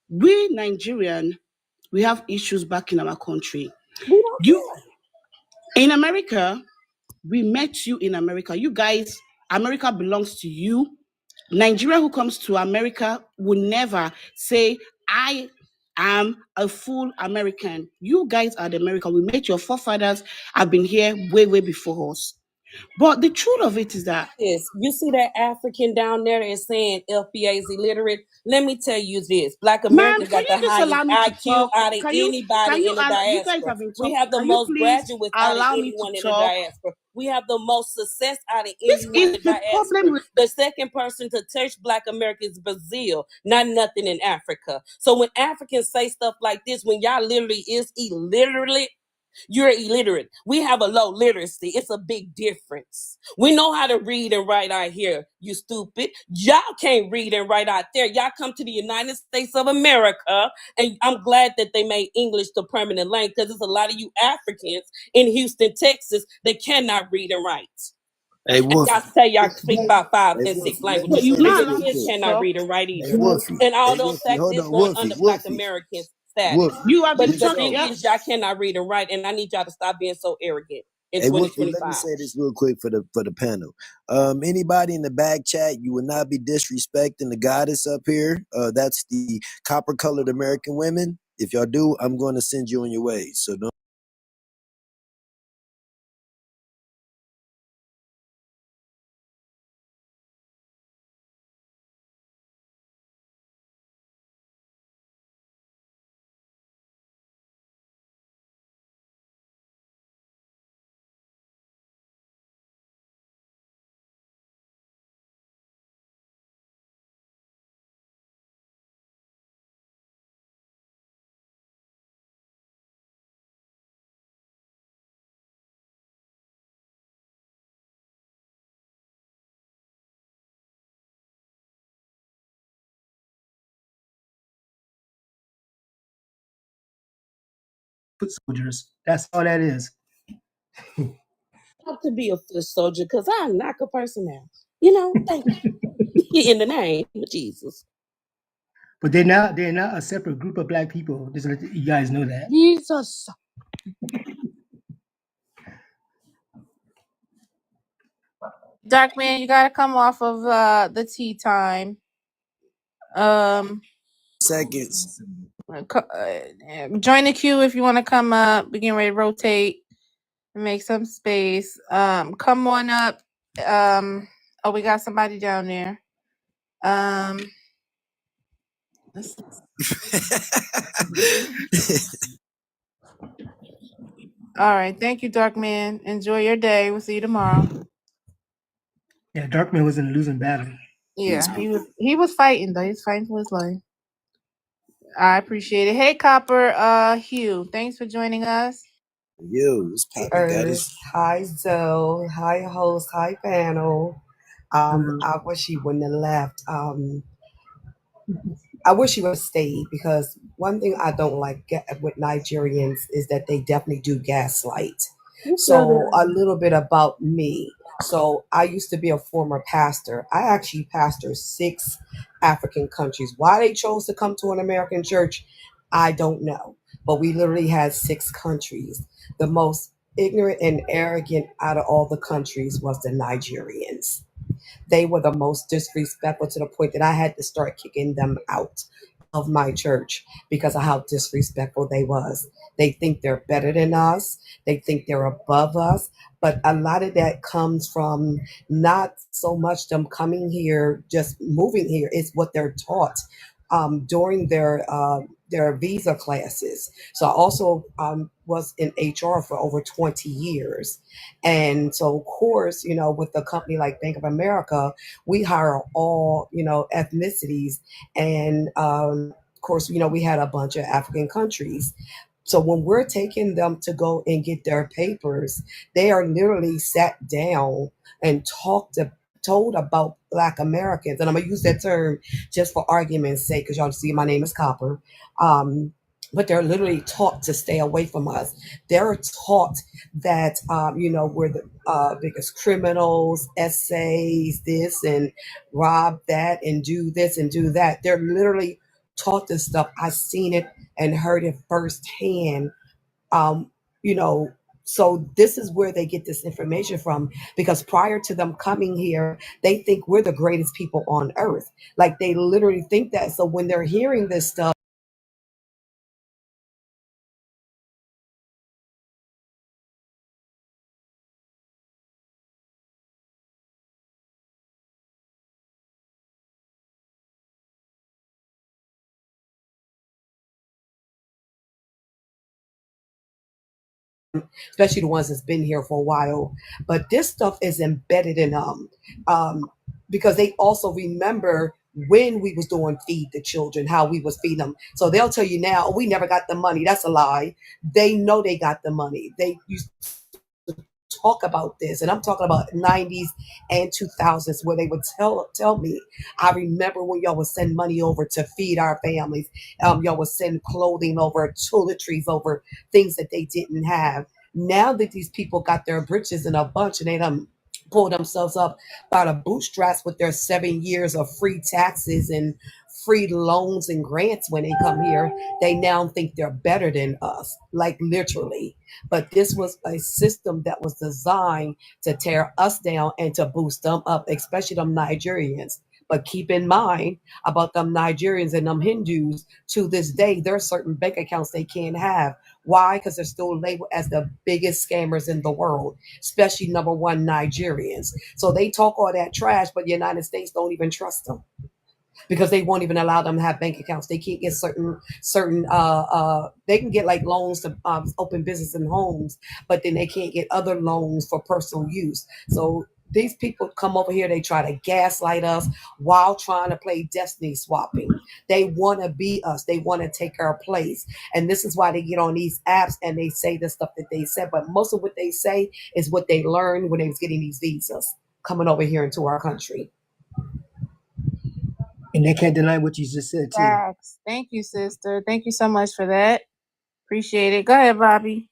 We Nigerian, we have issues back in our country. In America, we met you in America. You guys, America belongs to you. Nigeria who comes to America will never say, I am a full American. You guys are the American. We met your forefathers have been here way, way before us. But the truth of it is that You see that African down there is saying FBA is illiterate. Let me tell you this: Black ma'am, Americans can got you the just highest allow me to IQ talk? out of Can you anybody in the you guys diaspora. have been We talking? have the Can you most please graduates out of allow me to anyone in the talk? diaspora. We have the most success out of This anyone in is the the problem diaspora. with The second person to touch Black America is Brazil, not nothing in Africa. So when Africans say stuff like this, when y'all literally is illiterate, you're illiterate. We have a low literacy. It's a big difference. We know how to read and write out here, you stupid. Y'all can't read and write out there. Y'all come to the United States of America, and I'm glad that they made English the permanent language because there's a lot of you Africans in Houston, Texas that cannot read and write. Hey, Wolfie. Y'all say y'all speak about 5 Hey, and 6 Wolfie, let me languages, say and this your real kids quick. cannot read and write Hey, either. Wolfie. And all Hey, those Wolfie. facts Hold is on, going Wolfie. under Black Wolfie. American status. Wolfie. You have been But the talking. thing is, y'all cannot read and write, and I need y'all to stop being so arrogant in Hey, Wolfie, let me 2025. say this real quick for the panel. Anybody in the back chat, you will not be disrespecting the goddess up here. That's the copper-colored American women. If y'all do, I'm going to send you on your way. So don't. foot soldiers. That's all that is. Have to be a foot soldier because I'll knock a person out. You know, thank you. In the name of Jesus. But they're not a separate group of black people. Just let you guys know that. Jesus. Dark man, you gotta come off of the tea time. Seconds. Join the queue if you want to come up. We're getting ready to rotate and make some space. Come on up. Oh, we got somebody down there. All right. Thank you, Dark Man. Enjoy your day. We'll see you tomorrow. Yeah, Darkman was in a losing battle. Yeah, he was fighting though. He's fighting for his life. I appreciate it. Hey, Copper, Hugh, thanks for joining us. Yo, it's popping, Goddess. Hi, Zoe. Hi, host. Hi, panel. I wish he wouldn't have left. I wish he would have stayed because one thing I don't like with Nigerians is that they definitely do gaslight. So a little bit about me. So I used to be a former pastor. I actually pastored 6 African countries. Why they chose to come to an American church, I don't know. But we literally had 6 countries. The most ignorant and arrogant out of all the countries was the Nigerians. They were the most disrespectful to the point that I had to start kicking them out of my church because of how disrespectful they was. They think they're better than us. They think they're above us. But a lot of that comes from not so much them coming here, just moving here. It's what they're taught during their visa classes. So I also was in HR for over 20 years. And so, of course, you know, with a company like Bank of America, we hire all, you know, ethnicities. And of course, you know, we had a bunch of African countries. So when we're taking them to go and get their papers, they are literally sat down and told about Black Americans. And I'm going to use that term just for argument's sake, because y'all see my name is Copper. But they're literally taught to stay away from us. They're taught that, you know, we're the biggest criminals, essays, this and rob that and do this and do that. They're literally taught this stuff. I've seen it and heard it firsthand. You know, so this is where they get this information from, because prior to them coming here, they think we're the greatest people on earth. Like they literally think that. So when they're hearing this stuff, especially the ones that's been here for a while. But this stuff is embedded in them because they also remember when we was doing feed the children, how we was feeding them. So they'll tell you now, we never got the money. That's a lie. They know they got the money. They used to talk about this, and I'm talking about 90s and 2000s, where they would tell me, I remember when y'all would send money over to feed our families. Y'all would send clothing over, toiletries over, things that they didn't have. Now that these people got their britches in a bunch and they done pull themselves up by the bootstraps with their 7 years of free taxes and free loans and grants when they come here, they now think they're better than us, like literally. But this was a system that was designed to tear us down and to boost them up, especially them Nigerians. But keep in mind about them Nigerians and them Hindus, to this day, there are certain bank accounts they can't have. Why? Because they're still labeled as the biggest scammers in the world, especially number one Nigerians. So they talk all that trash, but the United States don't even trust them, because they won't even allow them to have bank accounts. They can't get certain they can get like loans to open business and homes, but then they can't get other loans for personal use. So these people come over here, they try to gaslight us while trying to play destiny swapping. They want to be us. They want to take our place. And this is why they get on these apps and they say the stuff that they said. But most of what they say is what they learned when they was getting these visas coming over here into our country. And they can't deny what you just said too. Thanks. Thank you, sister. Thank you so much for that. Appreciate it. Go ahead, Bobby.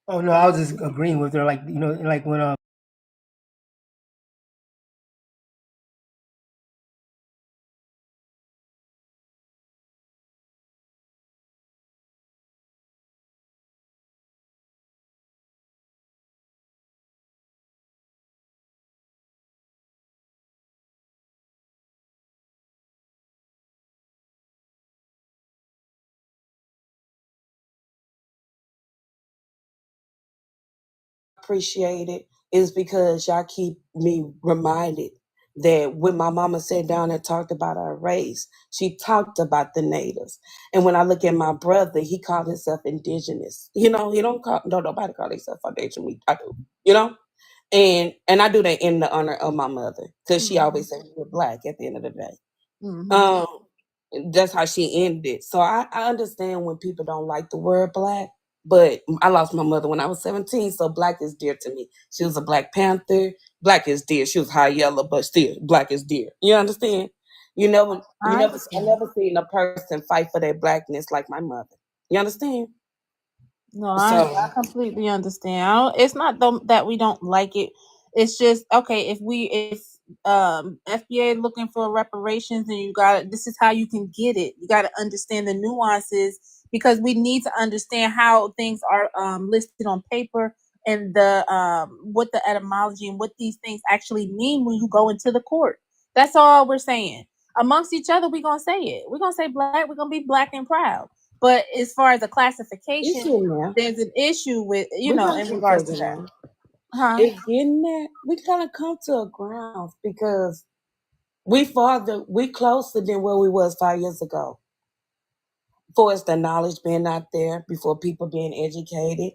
Oh no, I was just agreeing with her. Like like when appreciate it is because y'all keep me reminded that when my mama sat down and talked about our race, she talked about the natives. And when I look at my brother, he called himself indigenous. He don't nobody call himself foundation. I do, you know? And I do that in the honor of my mother. Because she always said we're black at the end of the day. Um, that's how she ended it. So I understand when people don't like the word black, but I lost my mother when I was 17, so black is dear to me. She was a Black Panther. Black is dear. She was high yellow, but still, black is dear. You understand? I never seen a person fight for their blackness like my mother. You understand? No, So I completely understand. It's not that we don't like it. It's just okay if FBA looking for reparations and this is how you can get it. You got to understand the nuances because we need to understand how things are listed on paper and the what the etymology and what these things actually mean when you go into the court. That's all we're saying. Amongst each other, we're gonna say it. We're gonna say black. We're gonna be black and proud. But as far as the it's classification, in there. there's an issue with We're gonna in get regards to to that. them. Huh? It's getting there. We gotta come to a ground because we closer than where we was 5 years ago. For it's the knowledge being out there, before people being educated,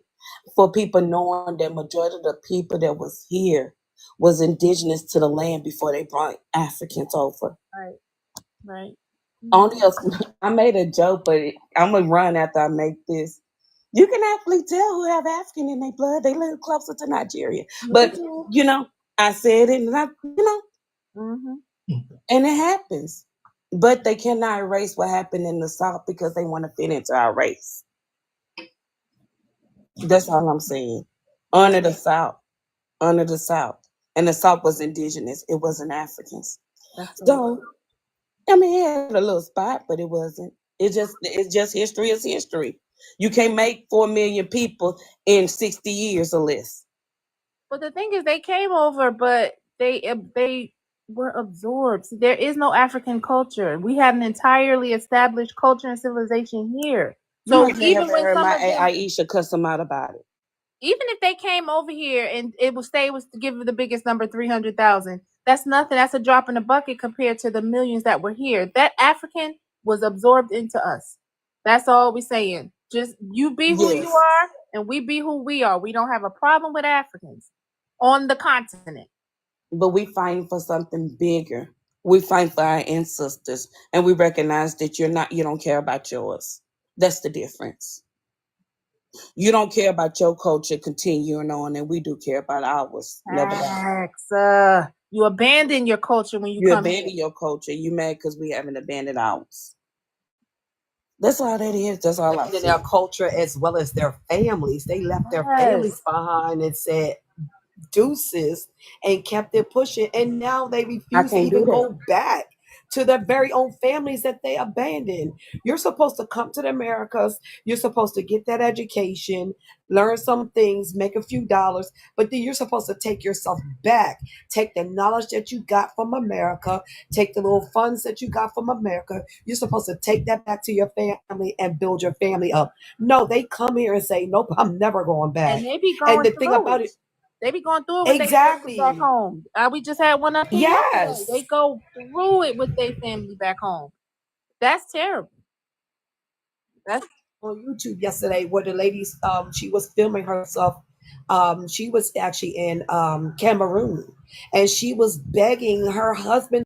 for people knowing that majority of the people that was here was indigenous to the land before they brought Africans over. Right. Right. Only else, I made a joke, but I'm gonna run after I make this. You can actually tell who have African in their blood. They live closer to Nigeria. But I said it, and and it happens. But they cannot erase what happened in the South because they want to fit into our race. That's all I'm saying. Honor the South. Honor the South. And the South was indigenous. It wasn't Africans. So, I mean, it had a little spot, but it wasn't. It's just history is history. You can't make 4 million people in 60 years or less. But the thing is, they came over, but they were absorbed. See, there is no African culture. We had an entirely established culture and civilization here. So You even have when heard some my of them, Aisha cuss them out about it. even if they came over here and it was to give the biggest number 300,000, that's nothing. That's a drop in the bucket compared to the millions that were here. That African was absorbed into us. That's all we're saying. Just you be who you are and we be who we are. We don't have a problem with Africans on the continent. But we fighting for something bigger. We fight for our ancestors, and we recognize that you don't care about yours. That's the difference. You don't care about your culture continuing on, and we do care about ours. Never doubt. Facts. You abandon your culture when you You come abandon here. your culture. You mad because we haven't abandoned ours. That's all that is. That's all I In see. their culture as well as their families. They left their families behind and said deuces and kept it pushing. And now they I refuse to can't do even that. go back to their very own families that they abandoned. You're supposed to come to the Americas. You're supposed to get that education, learn some things, make a few dollars, but then you're supposed to take yourself back. Take the knowledge that you got from America, take the little funds that you got from America. You're supposed to take that back to your family and build your family up. No, they come here and say, nope, I'm never going back. And they be And going the thing through about it. it, They be going through it with their family back exactly. home. We just had one up here yesterday. They Yes. go through it with their family back home. That's terrible. That's On YouTube yesterday where the ladies she was filming herself. She was actually in Cameroon and she was begging her husband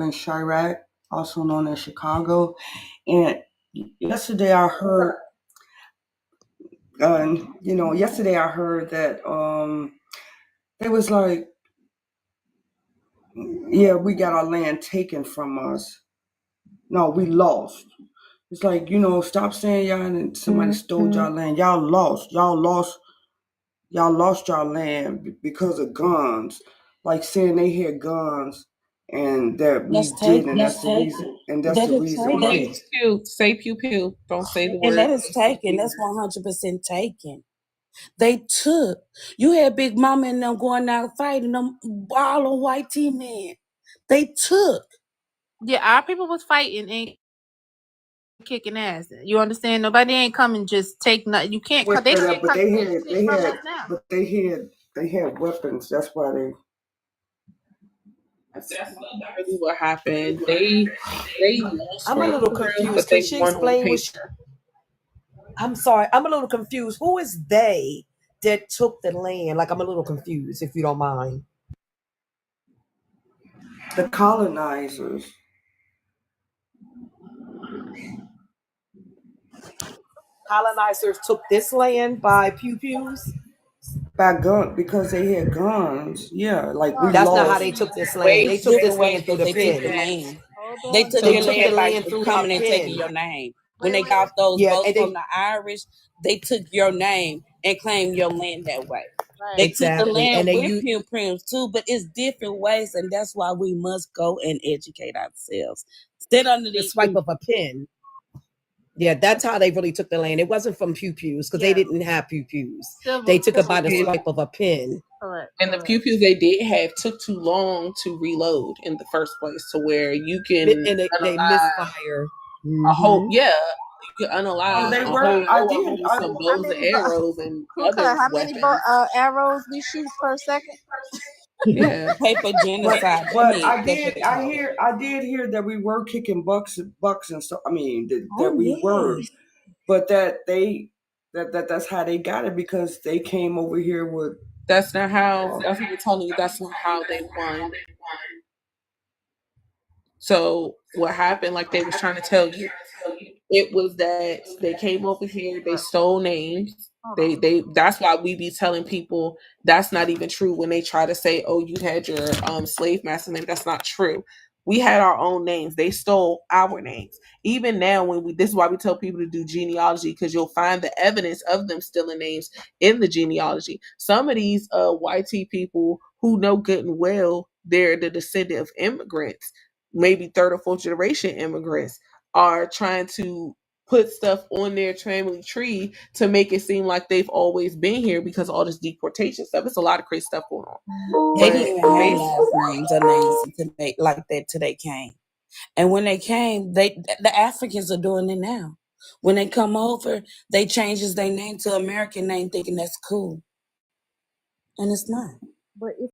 in Chirac, also known as Chicago. And yesterday I heard, yesterday I heard that it was like, yeah, we got our land taken from us. No, we lost. It's like, stop saying y'all and somebody stole y'all land. Y'all lost y'all land because of guns. Like saying they had guns and that we That's did, taken. and that's the reason. And that's That the is reason taken. why. Pew. Say pew pew. Don't say the And word. that is taken. That's 100% taken. They took. You had Big Mama and them going out fighting them all on white T-men. They took. Yeah, our people was fighting and kicking ass. You understand? Nobody ain't coming just take nothing. You can't. With They that, can't but come take shit from us now. they had weapons. That's why they. That's literally what happened. They lost I'm a for little Israel, confused. but Can they she won on explain what? paper. I'm sorry. I'm a little confused. Who is they that took the land? Like, I'm a little confused, if you don't mind. The colonizers. Colonizers took this land by pew-pews? By gun, because they had guns. Yeah, like we That's not how lost. they took this land. They It's took different this ways land through that the they took the pen. land. Hold They on. took They your took land the by land through her coming and taking pen. your name. When they got those Yeah, boats and from they the Irish, they took your name and claimed your land that way. Right. They took the exactly, and land they with use pimps too, but it's different ways, and that's why we must go and educate ourselves. Sit under the the swipe of a pen. Yeah, that's how they really took the land. It wasn't from pew-pews because they didn't have pew-pews. They took it by the swipe of a pen. Correct. And the pew pews they did have took too long to reload in the first place, to where you can And they unalive misfire. a whole Mm-hmm. you can Oh, unalive they a were. whole I row of did. them with some How bows and many arrows and KREWKUT, other how many weapons. arrows we shoot per second? Yeah. paper genocide. That But means that's what they call it. I did hear that we were kicking bucks and stuff. I mean, that Oh we were, yes. but that's how they got it, because they came over here with. That's not how. That's what I'm telling you. That's not how they won. So what happened? Like they was trying to tell you, it was that they came over here. They stole names. They. That's why we be telling people that's not even true when they try to say, "Oh, you had your slave master name." That's not true. We had our own names. They stole our names. Even now, this is why we tell people to do genealogy, because you'll find the evidence of them stealing names in the genealogy. Some of these YT people who know good and well they're the descendant of immigrants, maybe third or fourth generation immigrants, are trying to put stuff on their family tree to make it seem like they've always been here because of all this deportation stuff. It's a lot of crazy stuff going on. They But didn't even have last names or names like that till they came. And when they came, the Africans are doing it now. When they come over, they changes their name to American name, thinking that's cool, and it's not. But if